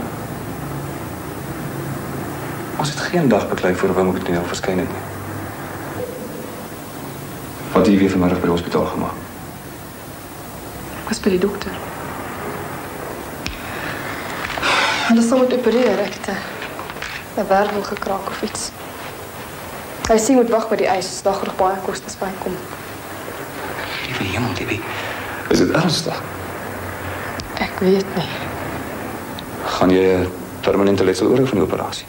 Ons het geen dag beklei voor Wim op die toneel verskyn het nie. Wat het jy weer vanmiddag by die hospitaal gemaak? Ek was by die dokter. Hulle sal moet opereer, ek het 'n wervel gekraak of iets. Hy sê moet wag by die eis, daar gaan nog baie kostes bykom. Liewe hemel, Debbie. Is dit ernstig? Ek weet nie. Gaan jy 'n permanente letsel oor van die operasie?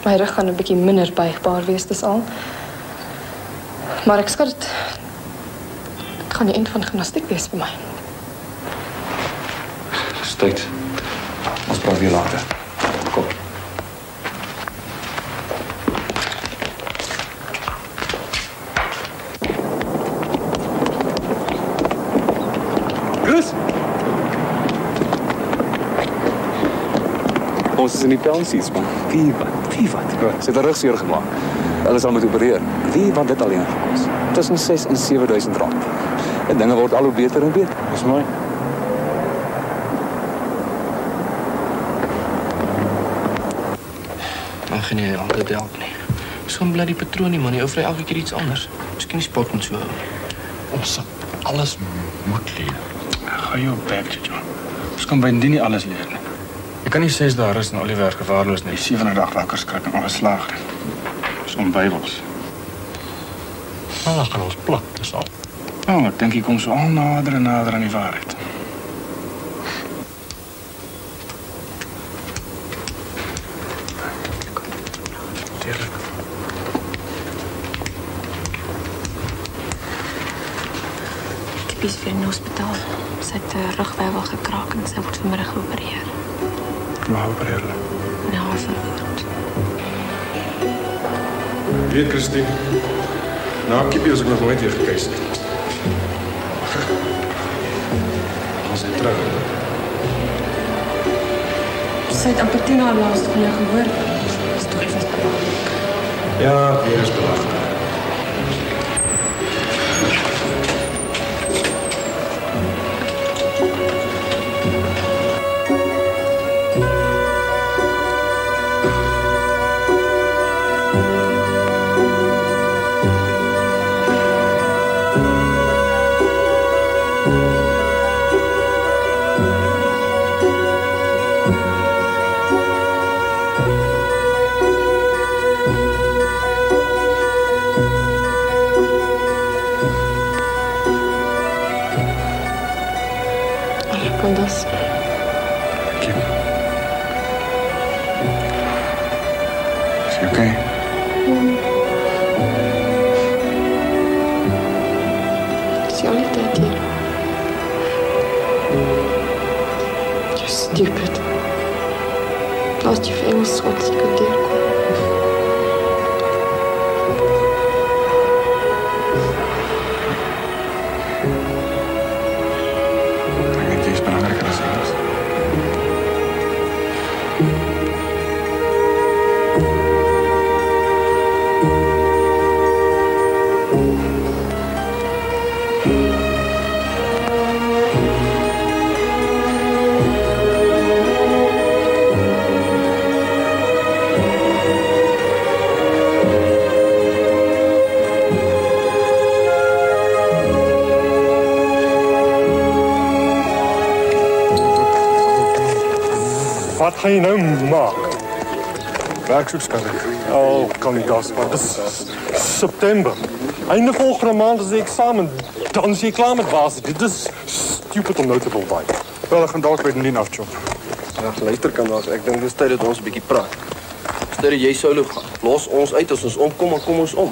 My rug gaan 'n bietjie minder buigbaar wees, dis al. Maar ek skat dit. Dit gaan die eind van gimnastiek wees vir my. Dis tyd. Ons praat weer later. Kom. Chris! Ons is in die pensies, man. Wie wat? Sy het 'n rugseer gemaak. Hulle sal moet opereer. Wie wat dit alleen gekos? Tussen 6 en 7.000 rand. En dinge word al hoe beter en beter. Dis mooi. Maar geen jy altyd help nie. Dis gewoon bly die patroon nie, man. Die ou vry elke keer iets anders. Miskien die sport moet so hou. Ons sal alles moet leer. Ga jou bek, John. Ons kan by nie alles leer nie. Jy kan nie 6 dae rus en al die werk gevaarloos nie. 7de dag wakker skrik en ongeslaag. Dis onbybels. Nou, dan gaan ons plak, dis al. Nou, ek dink jy kom so al nader en nader aan die waarheid. Tipies weer in die hospitaal. Sy het 'n rugwervel gekraak en sy word vanmiddag geopereer. Waar opereer hulle? Nou, haar verwoord. Weet, Christine, na Kiepie was ek nog nooit weer gekeis het. Ons het trouw. Sy het amper 10 jaar laatst van jou gehoor. Die storie was belangrik. Ja, weer is belangrik. Candace. Kim. Is jy okay? Is jy al die tyd hier? You're stupid. Laat jy vir Engels wat jy kan deurkom. Wat gaan jy nou maak? Werksoekskadek. Kan nie das, maar dis September. Einde volgende maand is die eksamen. Dan is jy klaar met basis. Dit is stupid om nou te wil by. Wel, ek gaan dalk by die Lien afchop. Ja, luister Candace, ek dink dis tyd dat ons 'n bietjie praat. Stel jy solo gaan. Los ons uit as ons omkom, dan kom ons om.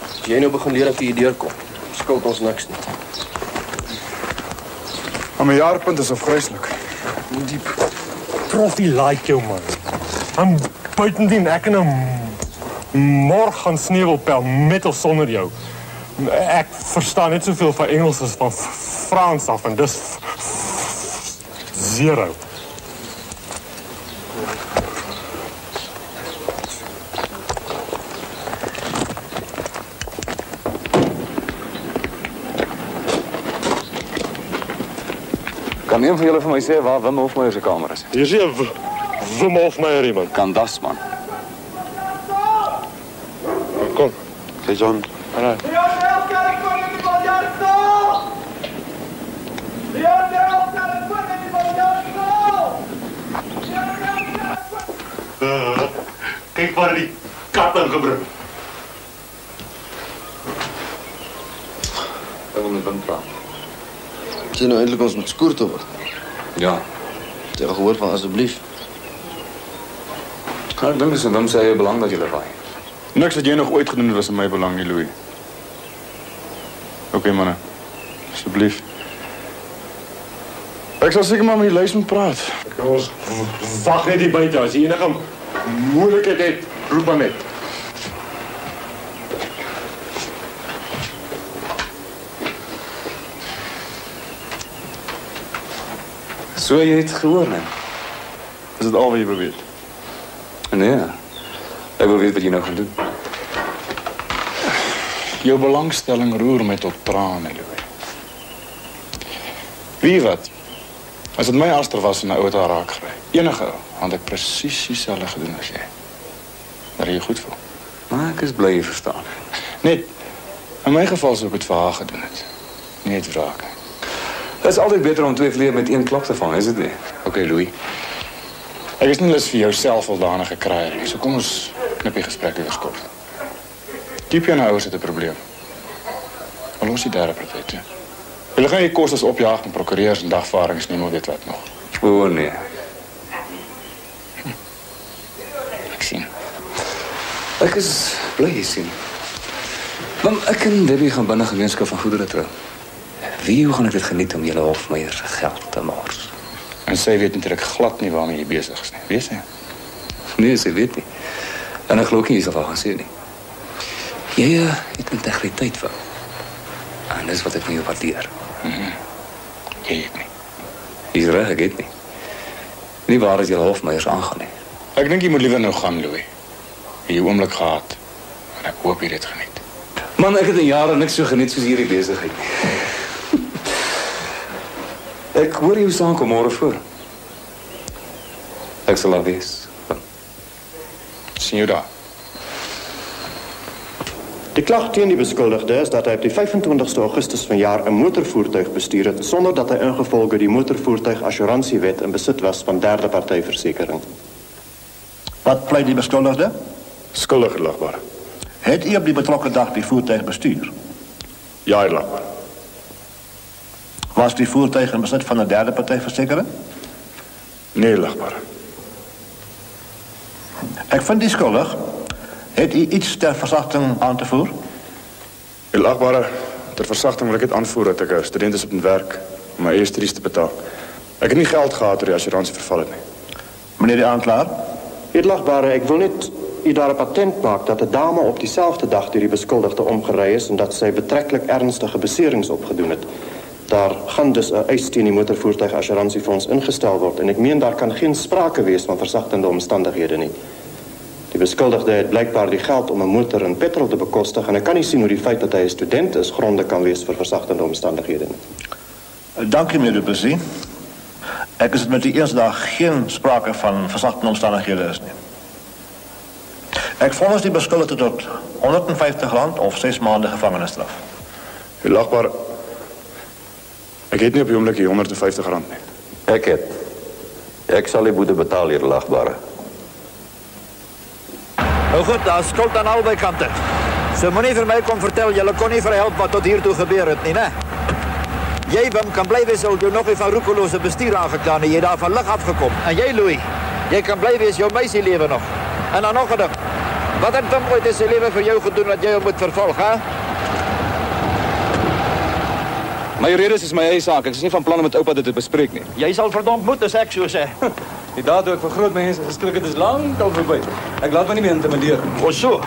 As jy nou begin leer dat jy hier deurkom, skuld ons niks nie. Maar my jaarpunt is afgryslik. Die proffie like jou, man. En buitendien, ek en 'n morgen gaan sneeuwelpel met of sonder jou. Ek verstaan net soveel van Engels as van Frans af en dis zero. Kan een van julle vir my sê waar Wim Hofmeyer se kamer is? Hier sien Wim Hofmeyer iemand. Candace, man. Kom. Sê John. Hallo. Kyk waar die kat ingebring. Ek wil met Wim praat. Sê nou eintlik ons moet skoor toe word. Ja. Jy het gehoor van asseblief. Ek dink dis in Wim se eie belang dat jy waai. Niks wat jy nog ooit gedoen het was in my belang nie, Louis. Oké, manne. Asseblief. Ek sal seker maar met die lys moet praat. Ons wag net hier buite. As jy enige moeilikheid het, roep maar net. So jy het gehoor, nee? Is dit al wat jy wil weet? Nee. Ek wil weet wat jy nou gaan doen. Jou belangstelling roer my tot trane, Louis. Wie wat? As dit my aster was en 'n ou daar raak gery. Enige ou, want ek presies dieselfde gedoen as jy. Dat jy goed voel. Maar ek is bly jy verstaan. Net, in my geval sou ek het vir haar gedoen het. Nie het wraak. Het is altyd beter om 2 vliee met 1 klap te vang, is dit nie? Oké, Louis. Ek is nie lus vir jou selfvoldanige kraai nie. So kom ons knip die gesprek oor skop. Kiep jou nou ouers het 'n probleem. Maar los die derde partij toe. Hulle gaan jy kos as opjaag met prokureurs en dagvarings nie, maar weet wat nog. O nee. Ek sien. Ek is bly jy sien. Want ek en Debbie gaan binne gemeenskap van goedere trou. Hoe gaan ek dit geniet om julle Hofmeyer se geld te mors? En sy weet natuurlijk glad nie waarmee jy besig is nie. Weet sy? Nee, sy weet nie. En ek glo nie jy sal haar gaan sê nie. Jy het integriteit van. En dis wat ek van jou waardeer. Jy het nie. Jy's reg, ek het nie. Nie waar as jy Hofmeyers aangaan nie. Ek dink jy moet liewer nou gaan, Louis. Jy het oomblik gehad. En ek hoop jy dit geniet. Man, ek het in jare niks so geniet soos hierdie besigheid nie. Ek hoor jou saamkom môre voor. Ek sal daar wees. Sien jou daar. Die klag teen die beskuldigde is dat hy op die 25ste Augustus vanjaar 'n motorvoertuig bestuur het sonder dat hy ingevolge die motorvoertuigassuransiewet in besit was van derde partyversekering. Wat pleit die beskuldigde? Skuldig, Edlagbare. Het u op die betrokke dag die voertuig bestuur? Ja, Edlagbare. Was die voertuig in besit van 'n derde partyversekering? Nee, Edlagbare. Ek vind die skuldig. Het u iets ter versagting aan te voer? Edlagbare, ter versagting wil ek dit aanvoer dat ek 'n student is op 'n werk om my eie studies te betaal. Ek het nie geld gehad toe die assuransie verval het nie. Meneer die aanklaer? Edlagbare, ek wil net u daar 'n patent maak dat 'n dame op dieselfde dag deur die beskuldigde omgery is en dat sy betreklik ernstige beserings opgedoen het. Daar gaan dus 'n eis teen die motorvoertuigassurantiefonds ingestel word en ek meen daar kan geen sprake wees van versagtende omstandighede nie. Die beskuldigde het blykbaar die geld om 'n motor en petrol te bekostig en ek kan nie sien hoe die feit dat hy 'n student is gronde kan wees vir versagtende omstandighede nie. Dankie meneer Du Plessis. Ek is dit met die eerste dag geen sprake van versagtende omstandighede is nie. Ek vonnis die beskuldigde tot R150 of 6 maande gevangenisstraf. Edlagbare, ek het nie op die oomblik die R150 nie. Ek het. Ek sal die boete betaal, hier Edlagbare. Nou goed, daar is skuld aan albei kante. So moenie vir my kom vertel, julle kon nie verhelp wat tot hiertoe gebeur het nie, né? Jy, Wim, kan bly wees, jy nog nie van roekelose bestuur aangekla nie, jy daar van lig afgekom. En jy, Louis, jy kan bly wees, jou meisie lewe nog. En dan nog 'n ding. Wat het Wim ooit in sy lewe vir jou gedoen dat jy hom moet vervolg, hè? My redes is my eie saak. Ek is nie van plan om met oupa dit te bespreek nie. Jy sal verdomd moet, as ek so sê. Die daad toe ek vir groot mense geskrik het is lank al verby. Ek laat my nie meer intimideer. O so.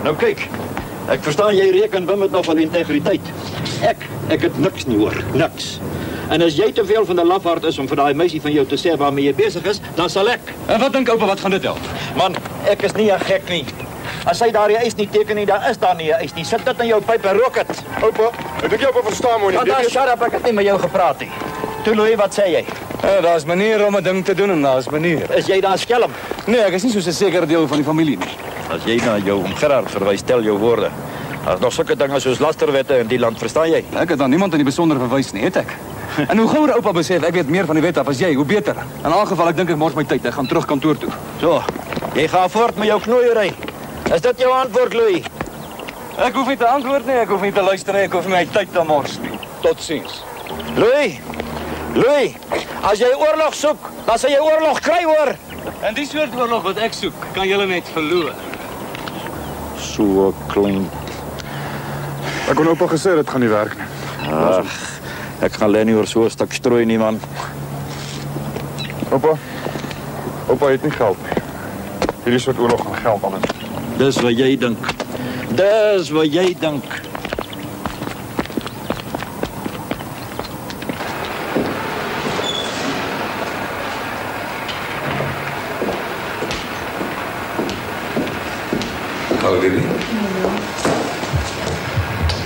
Nou kyk. Ek verstaan jy reken Wim het nog van integriteit. Ek het niks nie hoor, niks. En as jy te veel van 'n lafaard is om vir daai meisie van jou te sê waarmee jy besig is, dan sal ek. En wat dink oupa, wat gaan dit help? Man, ek is nie 'n gek nie. As hy daar die eis nie teken nie, dan is daar nie 'n eis nie. Sit dit in jou pyp en rook dit. Oupa, ek dink jy op verstaan moenie. Want dan shut up, ek het nie met jou gepraat nie. Toe Louis, wat sê jy? Ja, daar's maniere om 'n ding te doen en daar's maniere. Is jy daar skelm? Nee, ek is nie soos 'n sekere deel van die familie nie. As jy na jou oom Gerard verwys, tel jou woorde. Daar's nog sulke dinge soos lasterwette in die land, verstaan jy? Ek het aan niemand in die besonder verwys nie, het ek? En hoe gouer oupa besef ek weet meer van die wet af as jy, hoe beter. In elk geval, ek dink ek mors my tyd. Ek gaan terug kantoor toe. So, jy gaan voort met jou knoeiery. Is dit jou antwoord, Louis? Ek hoef nie te antwoord nie, ek hoef nie te luister nie, ek hoef my tyd te mors nie. Totsiens. Louis, as jy oorlog soek, dan sal jy oorlog kry, hoor. En die soort oorlog wat ek soek, kan julle net verloor. So klein. Ek kon oupa gesê dit gaan nie werk nie. Ag, ek gaan lê nie oor so 'n stuk strooi nie, man. Oupa het nie geld nie. Hierdie soort oorlog gaan geld alles. Dis wat jy dink. Dis wat jy dink. Hallo, baby.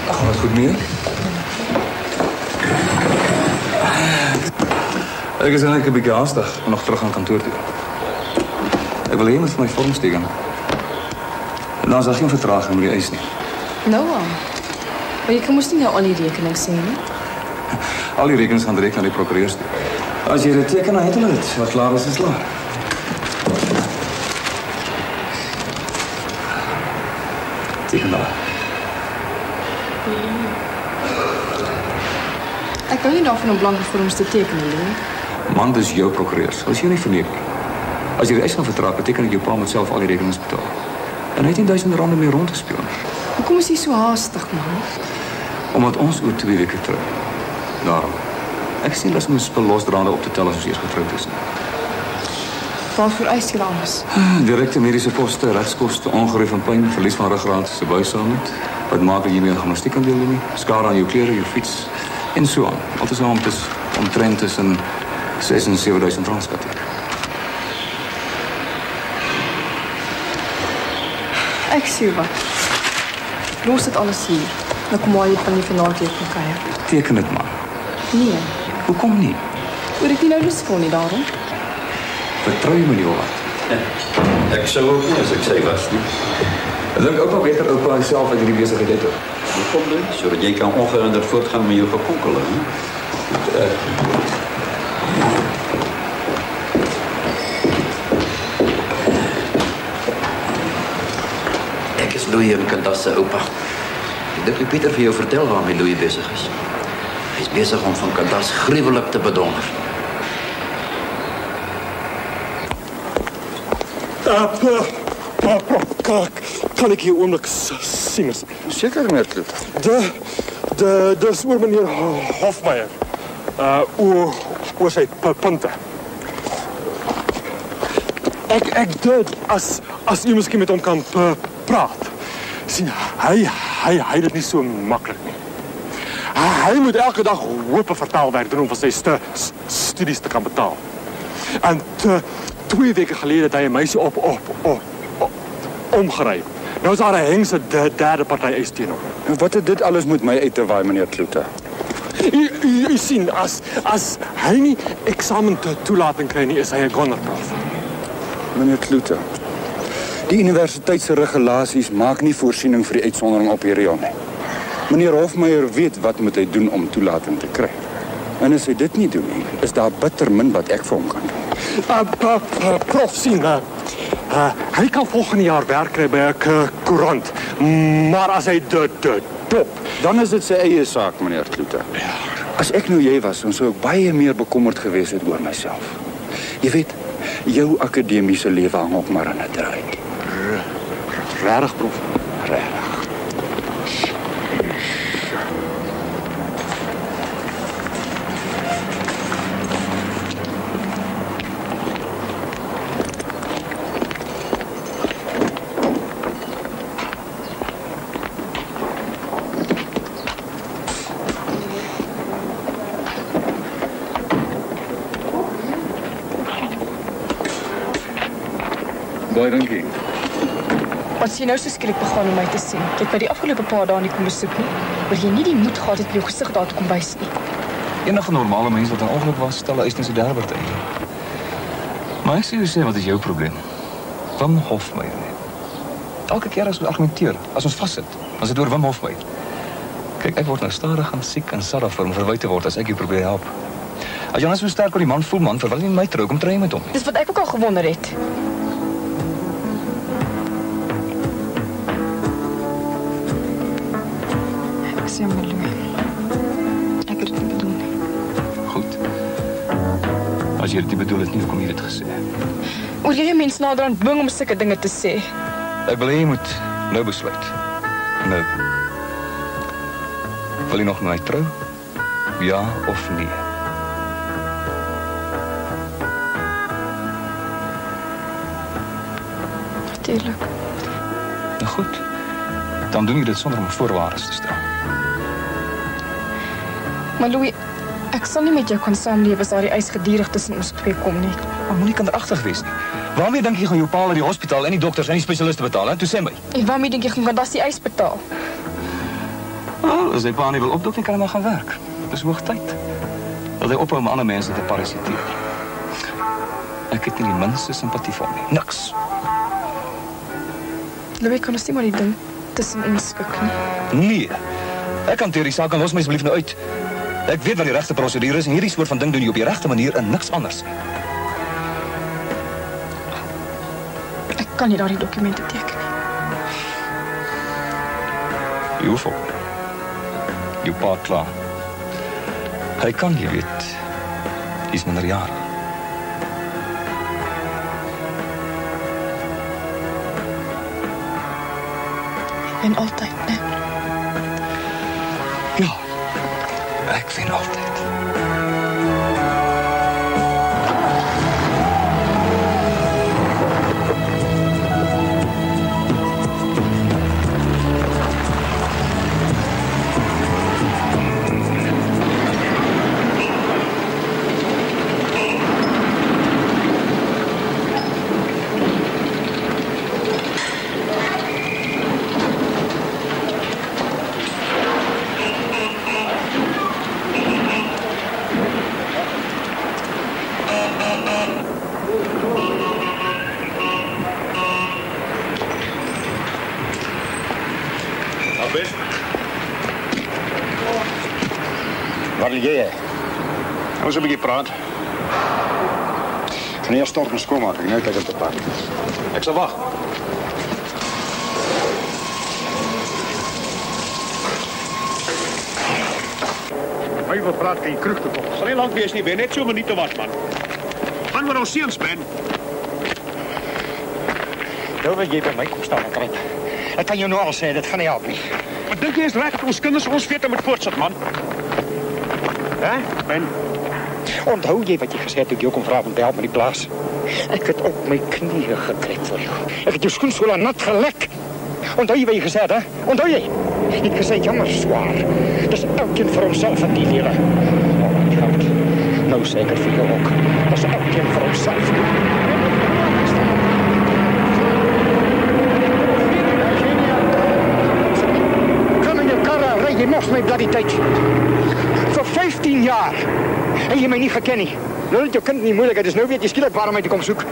Ag, wat goed mee? Ek is eintlik 'n bietjie haastig om nog terug aan kantoor toe. Ek wil hê jy moet vir my vorms teken. En dan is daar geen vertraging met die eis nie. Nou al. Maar jy kan mos nie nou al die rekenings sê nie. Al die rekenings gaan direk na die prokureurs toe. As jy dit teken, dan het hulle dit. Wat klaar is klaar. Teken daar. Ek hou nie daarvan om blanke vorms te teken, Louis. Man, dis jou prokureurs. As jy nie verneek nie. As jy die eis gaan vertraag, beteken dat jou pa moet self al die rekenings betaal. En hy het nie R1000 meer rond te speel. Hoekom is jy so haastig, man? Omdat ons oor 2 weke trou. Daarom. Ek sien dat ons spel losdraande op te tel as ons eers getroud is. Waarvoor eis jy alles? Direkte mediese poste, regskoste, ongeroep van pyn, verlies van ruggraat, se buisaamheid. Wat maak dat jy nie gimnastiek kan deel nie? Skade aan jou klere, jou fiets en so aan. Altesaam omtrent tussen 6 en 7.000 rand skat. Ek sê wat. Los dit alles hier. Dan kom maar jy van die vanaand weer kan kuier. Teken dit maar. Nee. Hoekom nie? Oor ek nie nou lus voel nie daarom. Vertrou jy my nie al wat? Ek sou ook nie as ek sê was nie. Ek dink oupa beter oupa self uit hierdie besigheid uit. Hoekom doen? Sodat jy kan ongehinderd voortgaan met jou gekonkel, hè? Ek is Louis en Kandas se oupa. Ek dink Pieter vir jou vertel waarmee Louis besig is. Hy is besig om van Kandas gruwelik te bedonder. Kan ek hier oomlik sien? Seker, meneer Kloot. Dis oor meneer Hofmeyer. Oor sy punte. Ek dit, as u miskien met hom kan praat. Sien, hy dit nie so maklik nie. Hy moet elke dag hoop vertaalwerk doen om vir sy studies te kan betaal. En 2 weke gelede het hy 'n meisie omgery. Nou is daar 'n hengse derde party eis teen hom. En wat het dit alles met my uit te waai, meneer Kloete? U sien, as hy nie eksamen toelating kry nie, is hy 'n goner, prof. Meneer Kloete, die universiteit se regulasies maak nie voorsiening vir die uitsondering op hierdie nie. Meneer Hofmeyer weet wat moet hy doen om toelating te kry. En as hy dit nie doen nie, is daar bitter min wat ek vir hom kan doen. Prof, sien, hy kan volgende jaar werk kry by 'n koerant, maar as hy dit dop, dan is dit sy eie saak, meneer Kloete. As ek nou jy was, dan sou ek baie meer bekommerd gewees het oor myself. Jy weet, jou akademiese lewe hang ook maar aan 'n draai. Regtig, prof? Regtig. Baie dankie. As jy nou so skielik begin om my te sien, ek by die afgelope paar dae nie kom besoek nie, wil jy nie die moed gehad het om jou gesig daar te kom wys nie. Enige normale mens wat 'n ongeluk was, stel 'n eis in sy derde party. Maar ek sê, wat is jou probleem? Wim Hofmeyer. Elke keer as ons argumenteer, as ons vassit, dan sit oor Wim Hofmeyer. Kyk, ek word nou stadig en siek en sad daarvoor om verwyd te word as ek jou probeer help. As jy nou so sterk oor die man voel, man, vir wat jy my trou, kom trou met hom. Dis wat ek ook al gewonder het. Ek sê maar, Louis. Ek het dit nie bedoel nie. Goed. As jy dit nie bedoel het nie, hoekom jy dit gesê? Wil jy mense nader aan dwing om sulke dinge te sê? Ek wil hê jy moet nou besluit. Nou. Wil jy nog met my trou? Ja of nee? Natuurlijk. Nou goed. Dan doen jy dit sonder om voorwaardes te stel. Maar Louis, ek sal nie met jou kan saamleef as daar die eis gedurig tussen ons twee kom nie. Maar moenie kinderagtig wees nie. Waarmee dink jy gaan jou pa na die hospitaal en die dokters en die spesialiste betaal, hè? Toe sê my. En waarmee dink jy gaan Kandas die eis betaal? As hy pa nie wil opdok, nie kan hy maar gaan werk. Dis hoog tyd. Dat hy ophou om ander mense te parasiteer. Ek het nie die minste simpatie vir hom nie. Niks. Louis, kan ons nie maar die ding tussen ons skik nie? Nee. Ek hanteer die saak en los my asseblief nou uit. Ek weet wat die regte prosedure is en hierdie soort van ding doen jy op die regte manier en niks anders nie. Ek kan nie daardie dokumente teken nie. Jy hoef ook. Jou pa klaar. Hy kan, jy weet, hy is minderjarig. En altyd, né? Ja, ek vind altyd. wil jy hê? Ons 'n bietjie praat. Kan jy stort en skoonmaak? Ek nou kyk op die pad. Ek sal wag. Hy wil praat kan jy kroeg toe kom. Sal nie lank wees nie, ben net so 'n minuut te wag, man. Gaan maar ons seuns, Ben. Nou wil jy by my kom staan en kry. Ek kan jou nou al sê, dit gaan nie help nie. Wat dink jy is reg dat ons kinders ons wete moet voortsit, man? Hè? Ben. Onthou jy wat jy gesê het toe ek jou kom vra om te help met die plaas? Ek het op my knieë gekrek vir jou. Ek het jou skoensola nat gelek. Onthou jy wat jy gesê het, hè? Onthou jy? Jy het gesê, jammer swaar. Dis elkeen vir homself in die lewe. Oh my God. Nou sê ek het vir jou ook. Dis elkeen vir homself. Kom in jou karre, ry jy mos my bloody tyd. Vir 15 jaar. En jy my nie geken nie. Nou het jou kind nie moeilikheid, dus nou weet jy skielik waar om my te kom soek.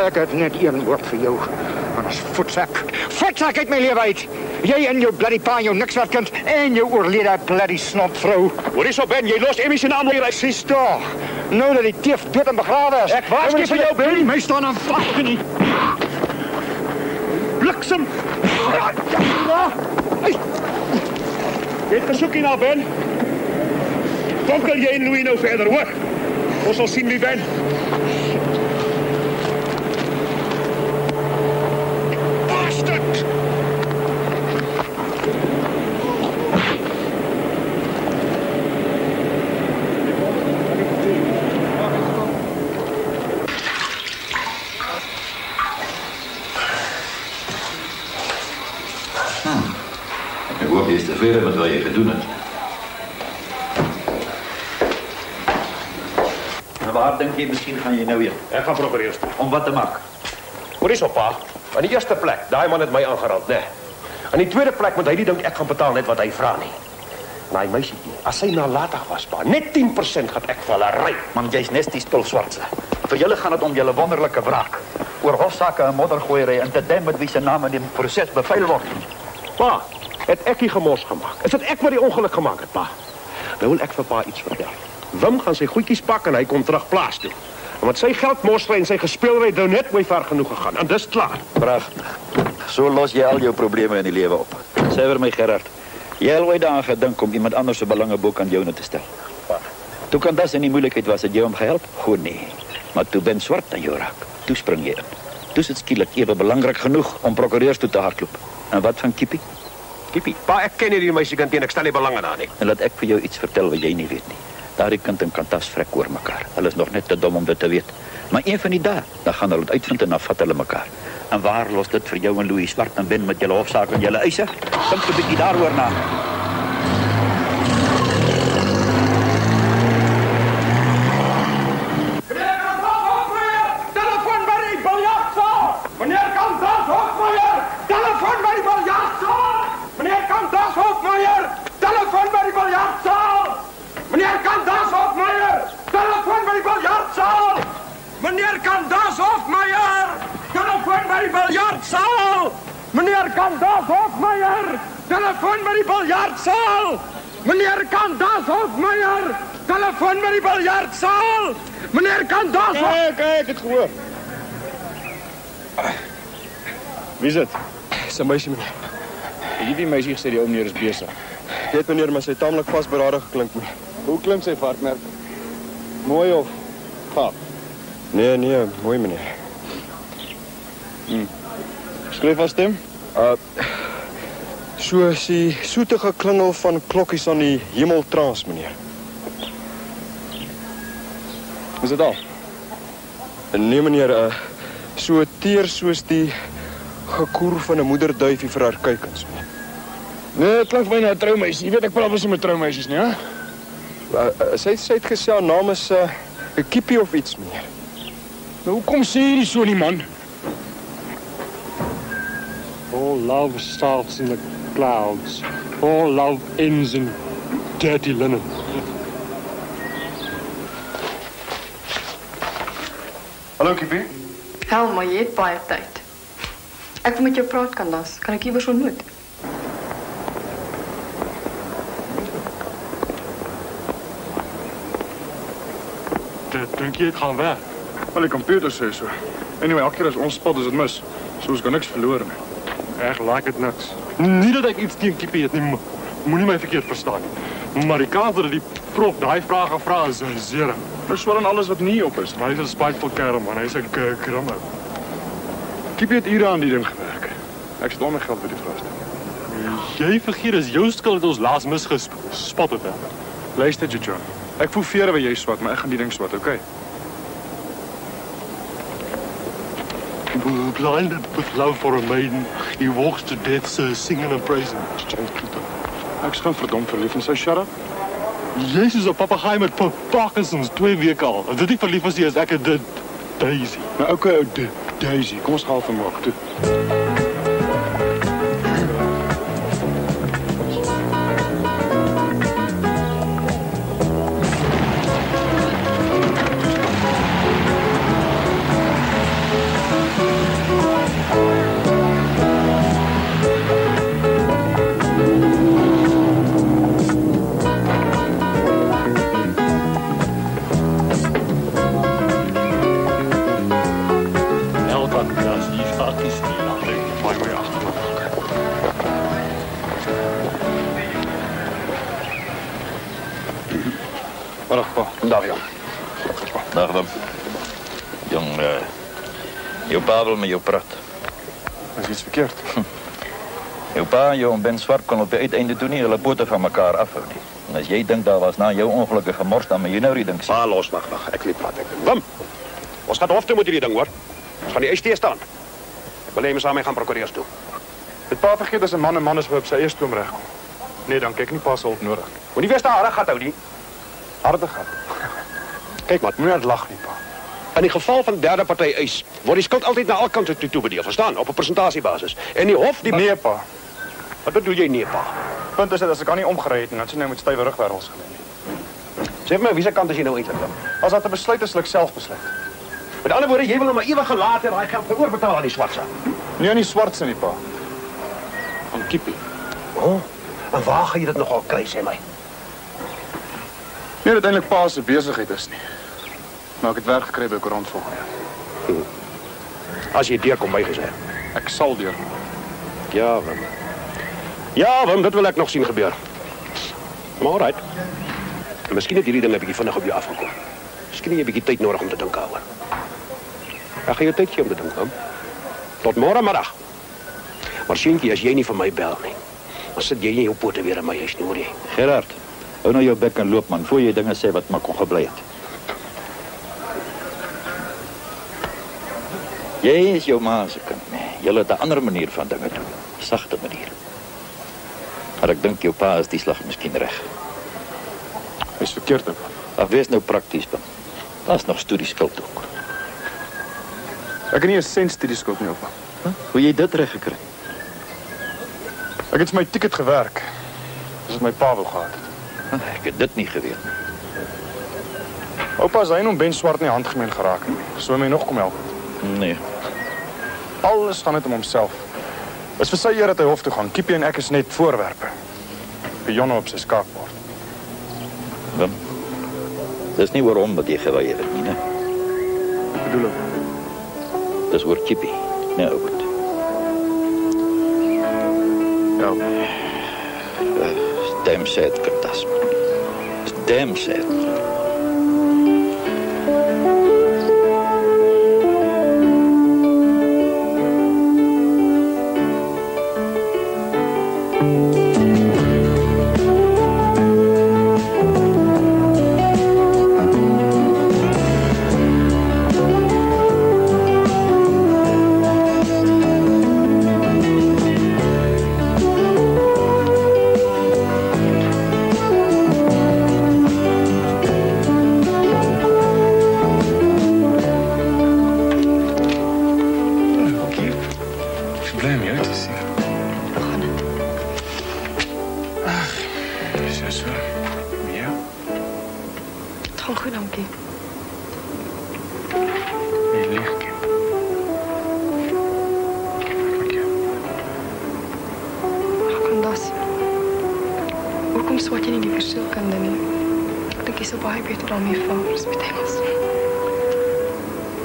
Ek het net een woord vir jou. En dat is voetsak. Voetsak uit my lewe uit. Jy en jou bloody pa en jou niks wat kind en jou oorlede bloody snotvrou. Hoor eens op, Ben, jy los Emmy se naam hier uit. Sis toch. Nou dat die teef dood en begrawe is. Ek waarsku vir jou, Ben. My staan aan vast nie. Bliksem. Jy het gesoek hier na, Ben. Fonkel jy en Louis nou verder, hoor? Ons sal sien wie wen. Bastard! Ek hoop jy is tevrede met wat jy gedoen het. Waar dink jy miskien gaan jy nou weer? Ek gaan probeer toe. Om wat te maak? Hoor eens op, pa. Aan die eerste plek, daai man het my aangerand, né? Aan die tweede plek moet hy nie dink ek gaan betaal net wat hy vra nie. Maar hy meisietjie, as sy nalatig was, pa, net 10% gaan ek vir hulle ry. Man, jy's nes die spul swartse. Vir julle gaan dit om julle wonderlike wraak. Oor hofsaake en moddergooiery en te dem met wie se naam in die proses beveil word. Pa, het ek die gemors gemaak? Is dit ek wat die ongeluk gemaak het, pa? Nou wil ek vir pa iets vertel. Wim gaan sy goedjies pak en hy kom terug plaas toe. En met sy geldmorsry en sy gespeelry nou net mooi ver genoeg gegaan. En dis klaar. Pragtig. So los jy al jou probleme in die lewe op. Sê vir my, Gerard, jy het ooit daaraan gedink om iemand anders se belange bo aan jou te stel? Toe kan das in die moeilikheid was, het jy hom gehelp? Goed nee. Maar toe Ben Swart aan jou raak, toe spring jy in. Toe is dit skielik ewe belangrik genoeg om prokureurs toe te hardloop. En wat van Kippie? Kippie, pa, ek ken nie die meisiekind en ek stel nie belang in haar nie. En laat ek vir jou iets vertel wat jy nie weet nie. Daardie kind en Kantas vrek oor mekaar. Hulle is nog net te dom om dit te weet. Maar een van die dae, dan gaan hulle dit uitvind en dan vat hulle mekaar. En waar los dit vir jou en Louis Swart en Ben met julle hofsaak en julle eise? Dink 'n bietjie daaroor na. Telefoon by die biljartsaal! Meneer Kantas Hofmeyer! Telefoon by die biljartsaal! Meneer Kantas Hofmeyer! Telefoon by die biljartsaal! Meneer Kantas Hofmeyer! Telefoon by die biljartsaal! Meneer Kantas Hofmeyer! Telefoon by die biljartsaal! Meneer Kantas Hofmeyer! Telefoon by die biljartsaal! Meneer Kantas Hofmeyer! Telefoon by die biljartsaal! Meneer Kantas Hofmeyer! Kyk, het gehoor. Wie is dit? Dis 'n meisie, meneer. Ek het die meisie gesê die ou meneer is besig. Ek weet meneer, maar sy taamlik vasberade geklink meneer. Hoe klim sy varkmerk? Mooi of gaaf? Nee, mooi meneer. Skryf vas stem? So is die soete geklingel van klokkies aan die hemeltrans meneer. Is dit al? Nee meneer, so teer soos die gekoer van 'n moederduifie vir haar kuikens meneer. Nee, dit klink vir my na 'n troumeisie. Jy weet ek praat mos nie met troumeisies nie, hè? Sy het gesê haar naam is 'n Kippie of iets meneer. Nou hoekom sê jy nie so nie, man? All love starts in the clouds. All love ends in dirty linen. Hallo, Kippie. Helma, jy het baie tyd. Ek wil met jou praat, Kandas. Kan ek iewers ontmoet? dink jy het gaan werk? Wel, die computer sê so. Anyway, elke keer as ons spot is dit mis. So ons kan niks verloor nie. Ek like dit niks. Nie dat ek iets teen Kippie het nie, moenie my verkeerd verstaan nie. Maar die kans dat die prof daai vraag gevra is zero. Dis wel en alles wat nie op is. Maar hy is 'n spiteful kerel, man. Hy is 'n krimmer. Kippie het ure aan die ding gewerk. Ek sit al my geld by die vrou. Jy vergeet, is jou skuld dat ons laas misgespot het. Luister, John. Ek voel vere waar jy swat, maar ek gaan die ding swat, okay? Blinded with love for a maiden, he walks to death, singing and praising. Ek is gewoon verdomd verlief en sy shut up. Jy's soos 'n papegaai met Parkinsons 2 weke al. As dit nie verlief is nie, is ek 'n Daisy. Nou okay, ou Daisy, kom ons gaan vermaak toe. Dag, Jan. Dag, dan. Jong, jou pa wil met jou praat. Is iets verkeerd? Jou pa en jou Ben Swart kon op die uiteinde toe nie hulle pote van mekaar afhou nie. En as jy dink daar was na jou ongelukkige gemors, dan moet jy nou die ding sien. Pa, los, wag. Ek wil praat. Wim, ons gaan hof toe met hierdie ding, hoor. Ons gaan die eis staan. Ek wil hê ons saam mee gaan prokureurs toe. Het pa vergeet as 'n man is op sy eie stoom regkom. Nee, dan kyk nie pas hulp nodig. Moenie weer staan harde gat hou nie. Harde gat. Kyk maar, moenie lag nie, pa. In die geval van derde party eis, word die skuld altyd na al kante toe toebedeel, verstaan? Op 'n persentasiebasis. En die hof die nee, pa. Wat bedoel jy nee, pa? Punt is dat as ek aan nie omgery het nie, dan sien jy met stywe rugwervels gelê. Sê vir my, wie se kant is jy nou eintlik dan? As dat 'n besluit is, sal ek self besluit. Met ander woorde, jy wil hom maar ewig gelaat en daai geld verorbetaal aan die swartse. Nee, aan die swartse nie, pa. Aan Kippie. Oh, en waar gaan jy dit nogal kry, sê my? Nee, dat eintlik pa se besigheid is nie. Maar ek het werk gekry by 'n koerant volgende jaar. As jy deurkom bygesê. Ek sal deurkom. Ja, Wim. Ja, Wim, dit wil ek nog sien gebeur. Maar alright. En miskien het hierdie ding 'n bietjie vinnig op jou afgekom. Miskien het jy 'n bietjie tyd nodig om te dink daaroor. Ek gaan jou tyd gee om te dink, Wim. Tot môre middag. Maar Sjeentjie, as jy nie vir my bel nie, dan sit jy nie jou pote weer in my huis nie, hoor jy? Gerard, hou nou jou bek en loop, man, voor jy dinge sê wat maar kon gebly het. Jy is jou ma se kind, nee. Jy het 'n ander manier van dinge doen. Sagte manier. Maar ek dink jou pa is die slag miskien reg. Hy's verkeerd op. Ag, wees nou prakties, man. Daar's nog studieskuld ook. Ek het nie 'n sent studieskuld nie op. Hoe jy dit reg gekry? Ek het vir my ticket gewerk. Dis wat my pa wou gehad het. Ek het dit nie geweet nie. Oupa sy hom Ben Swart in die hand gemeen geraak nie. Sou my nog kom help? Nee. Alles gaan net om homself. Dis vir sy eer dat hy hof toe gaan. Kippie en ek is net voorwerpe. Pionne op sy skaakbord. Wim, dis nie oor hom wat jy geweier het nie, né? Wat bedoel ek? Dis oor Kippie, nee, Albert. Ja. It's damn sad, Kertas, man. It's damn sad. Hoekom swat jy nie die verskil kan doen nie? Ek dink jy sou baie beter daarmee vaar as met Engels.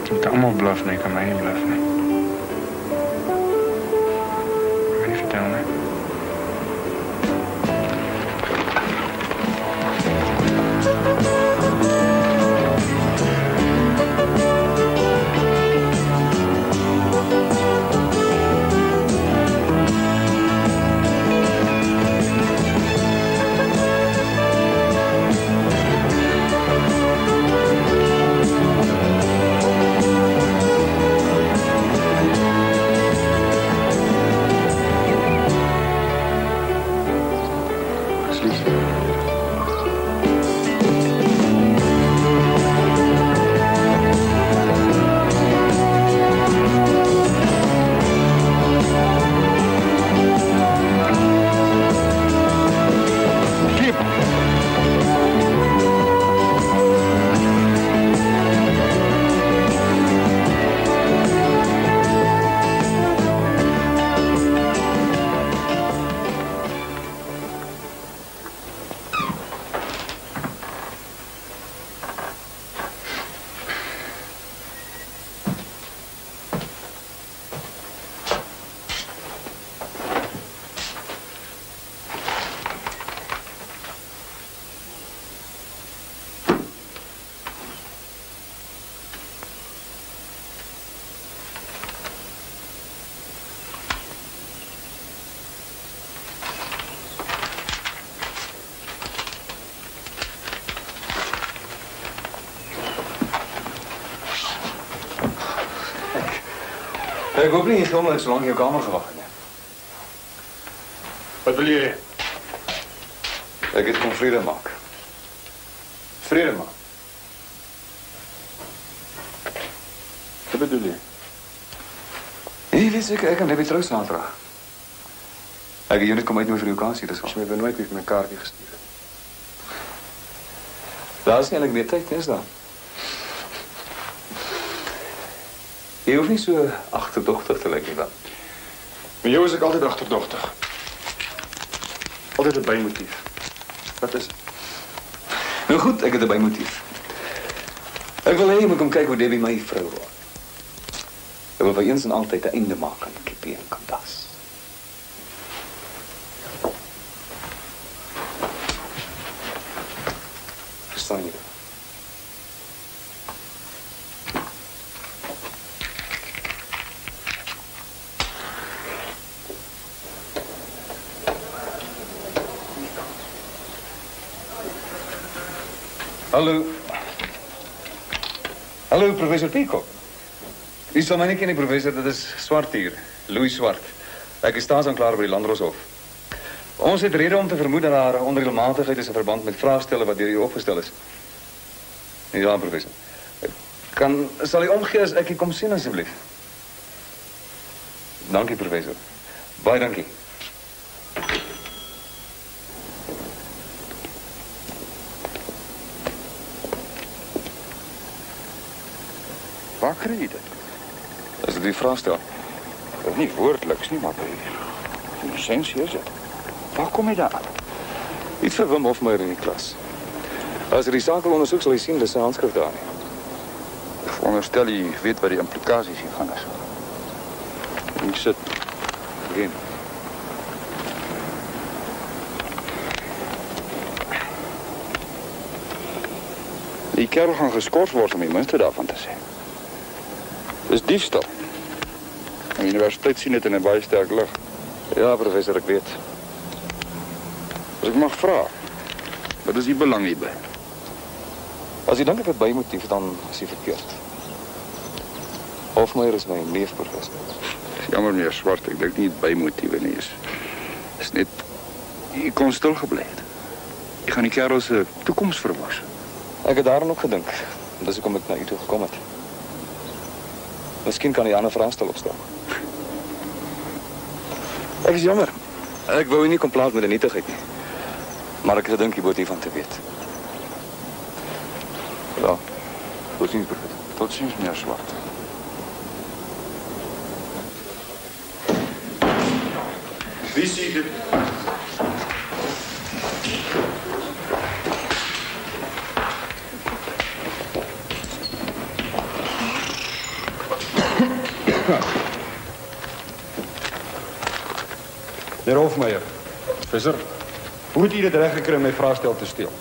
Jy moet almal bluf, nee, kan my nie bluf nie. Ek kan nie vertel nie. Ek hoop nie jy gaan maar so lank in jou kamer gewag nie. Wat wil jy? Ek het kom vrede maak. Vrede maak? Wat bedoel jy? Jy weet seker ek kan net trous aanvra. Ek het jou net kom uit met vir die vakansie, dis al. Jy het nooit met my kaartjie gestuur. Daar is nie eintlik meer tyd, is daar? Jy hoef nie so agterdogtig te lyk nie dan. Met jou is ek altyd agterdogtig. Altyd 'n bymotief. Wat is dit? Nou goed, ek het 'n bymotief. Ek wil hê jy moet kom kyk hoe Debbie my vrou word. Ek wil vir eens en altyd 'n einde maak aan die Kippie en Kandas. Verstaan jy? Hallo. Hallo, professor Peacock. U sal my nie ken nie, professor, dit is Swart hier. Louis Swart. Ek is staatsaanklaer by die Landdroshof. Ons het rede om te vermoed dat daar onregelmatigheid is in verband met vraagstelle wat deur u opgestel is. Ja, professor. Sal u omgee as ek u kom sien asseblief? Dankie, professor. Baie dankie. Waar kry jy dit? As ek die vraag stel. Dit is nie woordeliks nie, maar by essensie is dit. Waar kom jy daar? Iets vir Wim Hofmeyer in die klas. As hy die saak wil ondersoek, sal hy sien, dis sy handskrif daar nie. Ek veronderstel jy weet wat die implikasies hiervan is. Hier sit. Begin. Die kerel gaan geskort word om die minste daarvan te sê. Dis diefstal. Die universiteit sien dit in 'n baie sterk lig. Ja, professor, ek weet. As ek mag vra, wat is die belang hierby? As jy dink ek het bymotief, dan is jy verkeerd. Hofmeyer is my neef, professor. Jammer, meneer Swart, ek dink nie bymotiewe nie. Is net, jy kon stil gebly het. Jy gaan die kerel se toekoms verwoes. Ek het daaraan ook gedink. Dis hoekom ek na u toe gekom het. Miskien kan jy 'n ander vraestel opstel. Ek is jammer. Ek wou nie kom plaas met 'n nietigheid nie. Maar ek het gedink jy moet hiervan te weet. Ja. Tot ziens, professor. Tot ziens, meneer Swart. Wie sê dit? Meneer Hofmeier, Professor, hoe het u dit reg gekry om my vraestel te steel?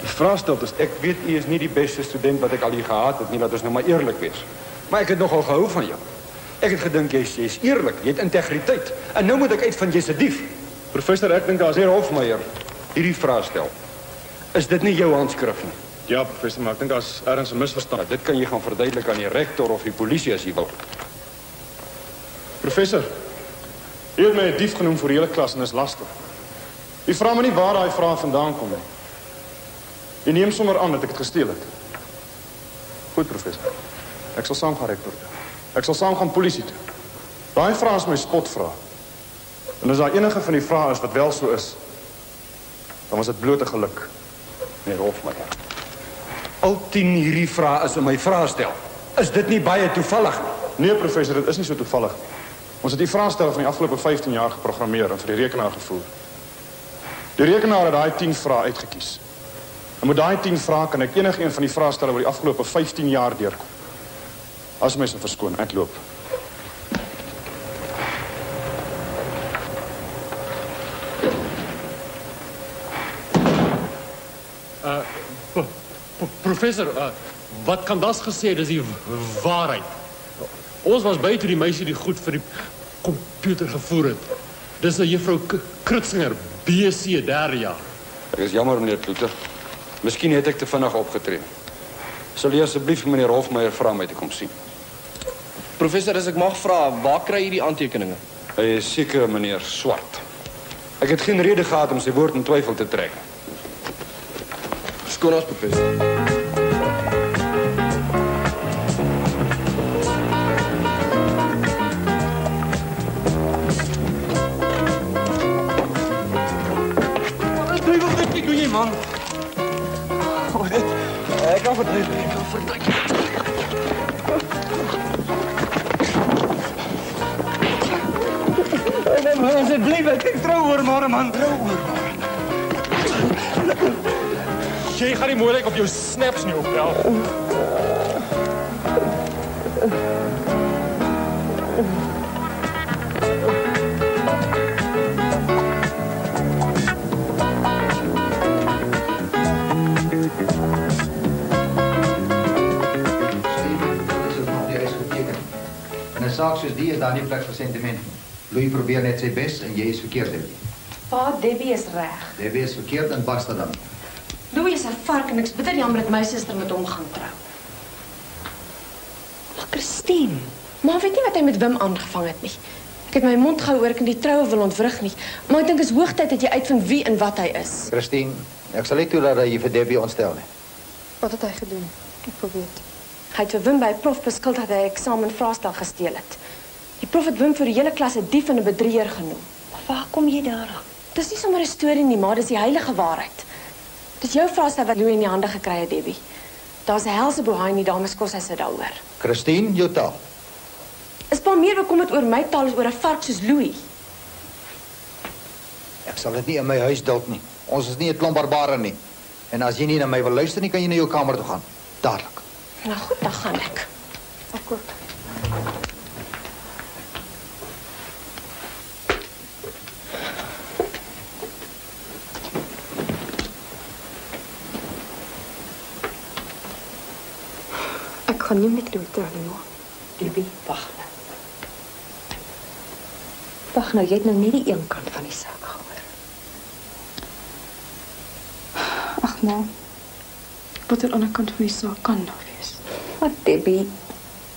die vraagstel is... Ek weet u is nie die beste student wat ek al hier gehad het nie, laat ons nou maar eerlik wees. Maar ek het nogal gehou van jou. Ek het gedink jy's eerlik, jy het integriteit. En nou moet ek uit van jy's 'n dief. Professor, ek dink daar's... Meneer Hofmeier, hierdie vraestel. Is dit nie jou handskrif nie? Ja, professor, maar ek dink daar's ergens 'n misverstand. Dit kan jy gaan verduidelik aan die rektor of die polisie as jy wil. Professor, jy het my 'n dief genoem vir die hele klas en is lastig. Jy vra my nie waar daai vrae vandaan kom nie. Jy neem sommer aan dat ek dit gesteel het. Goed, professor. Ek sal saam gaan rektor toe. Ek sal saam gaan polisie toe. Daai vrae is my spotvrae. En as daar enige van die vrae is wat wel so is, dan was dit blote geluk. Meneer Hofmeier, al 10 hierdie vrae is in my vraestel. Is dit nie baie toevallig nie? Nee, professor, dit is nie so toevallig nie. Ons het die vraestelle van die afgelope 15 jaar geprogrammeer en vir die rekenaar gevoer. Die rekenaar het daai 10 vrae uitgekies. En met daai 10 vrae kan ek enige een van die vraestelle oor die afgelope 15 jaar deurkom. As my se verskoon, ek loop. Professor, wat kan das gesê, dis die waarheid. Ons was by toe die meisie die goed vir die komputer gevoer het. Dis 'n juffrou Kritzinger, BSc, 3de jaar. Ek is jammer, meneer Kloeter. Miskien het ek te vinnig opgetree. Sal jy asseblief meneer Hofmeier vra my te kom sien? Professor, as ek mag vra, waar kry jy die aantekeninge? Hy is seker meneer Swart. Ek het geen rede gehad om sy woord in twyfel te trek. Skoon as, professor. Wat doe jy, man? Ek kan verduidelik. Asseblief, ek trou oor môre, man. Trou oor môre. Jy gaan nie moeilik op jou snaps nie opbel. In 'n saak soos die is daar nie plek vir sentiment nie. Louis probeer net sy bes en jy is verkeerd, Debbie. Pa, Debbie is reg. Debbie is verkeerd en basta dan. Louis is 'n vark en ek's bitter jammer dat my suster met hom gaan trou. Maar Christine, maar weet nie wat hy met Wim aangevang het nie. Ek het my mond gehou oor ek in die troue wil ontwrig nie, maar ek dink is hoogtyd dat jy uitvind wie en wat hy is. Christine, ek sal nie toelaat dat jy vir Debbie ontstel nie. Wat het hy gedoen? Ek wil weet. Hy het vir Wim by 'n prof beskuld dat hy 'n eksamenvraestel gesteel het. Die prof het Wim vir die hele klas 'n dief en 'n bedrieger genoem. Maar waar kom jy daaraan? Dis nie sommer 'n storie nie, maar dis die heilige waarheid. Dis jou vraestel wat Louis in die hande gekry het, Debbie. Daar's 'n helse bohaai in die dameskos as dit daaroor. Christine, jou taal. Is pa meer bekommerd oor my taal as oor 'n vark soos Louis? Ek sal dit nie in my huis duld nie. Ons is nie 'n klomp barbare nie. En as jy nie na my wil luister nie, kan jy na jou kamer toe gaan. Dadelik. Nou goed, dan gaan ek. Akkoord. Ek gaan nie met Louis trou nie, hoor. Debbie, wag nou. Wag nou, jy het nou net die een kant van die saak gehoor. Ag, ma. Wat aan die ander kant van die saak kan daar wees? Maar Debbie,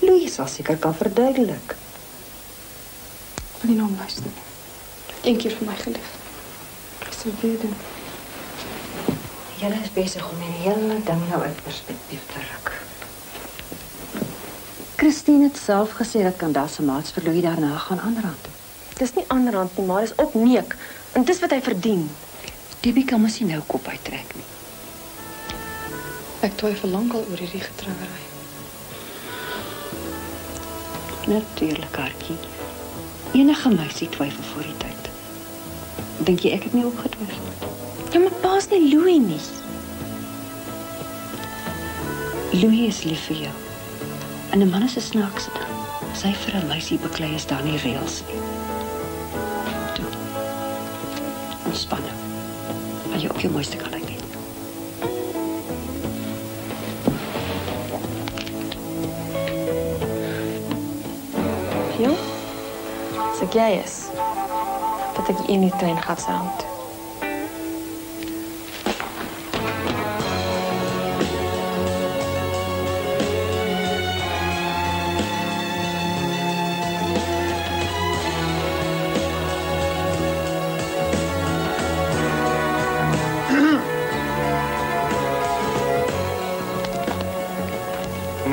Louis sal seker kan verduidelik. Ek wil nie na hom luister nie. Een keer vir my gelief. Ek sal weer doen. Julle is besig om die hele ding nou uit perspektief te ruk. Christine het self gesê dat Candace se maats vir Louis daarna gaan aanrand toe. Dis nie aanrand nie, maar dis opneek. En dis wat hy verdien. Debbie kan mos nie nou kop uittrek nie. Ek twyfel lankal oor hierdie getrouery. Natuurlijk, Hartjie. Enige meisie twyfel voor die tyd. Dink jy ek het nie opgetwyfel? Ja, maar pa's nie Louis nie. Louis is lief vir jou. En 'n man is 'n snaakse ding. Sy vir 'n meisie beklei is daar nie reëls nie. Toe. Ontspan nou. Al jy op jou mooiste kan lyk. Giel, as ek jy is, dat ek in die trein gaan sy hand toe.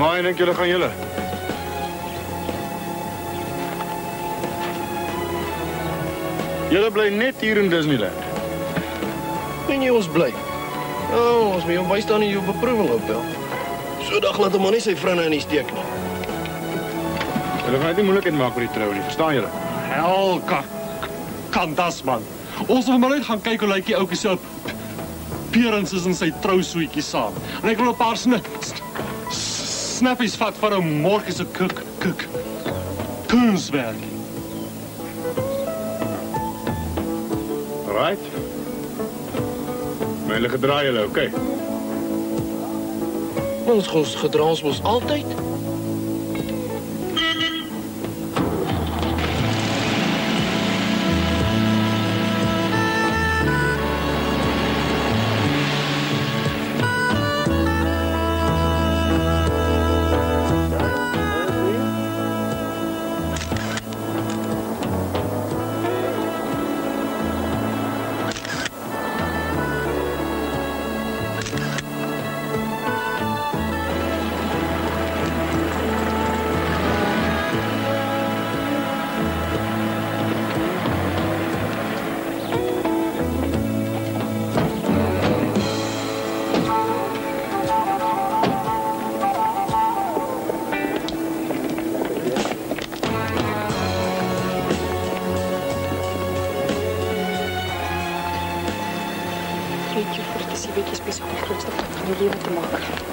Waar dink julle gaan julle? Julle bly net hier in Disneyland. En jy ons bly. Oh, ons moet jou bystaan in jou beproewing opbel. So dag laat hom maar nie sy vriende in die steek nie. Julle gaan nie moeilikheid maak oor die trou nie, verstaan julle? Hel, Kandas, man. Ons wil maar net gaan kyk hoe lyk die oukie se parents is in sy trousuitjie saam. En ek wil 'n paar snappies vat van 'n môre se kunswerk. Right. Maar julle gedraai julle, okay? Ons gedra ons mos altyd. Weet jy, vir dis die weetjies besig om die grootste fout van jou lewe te maak.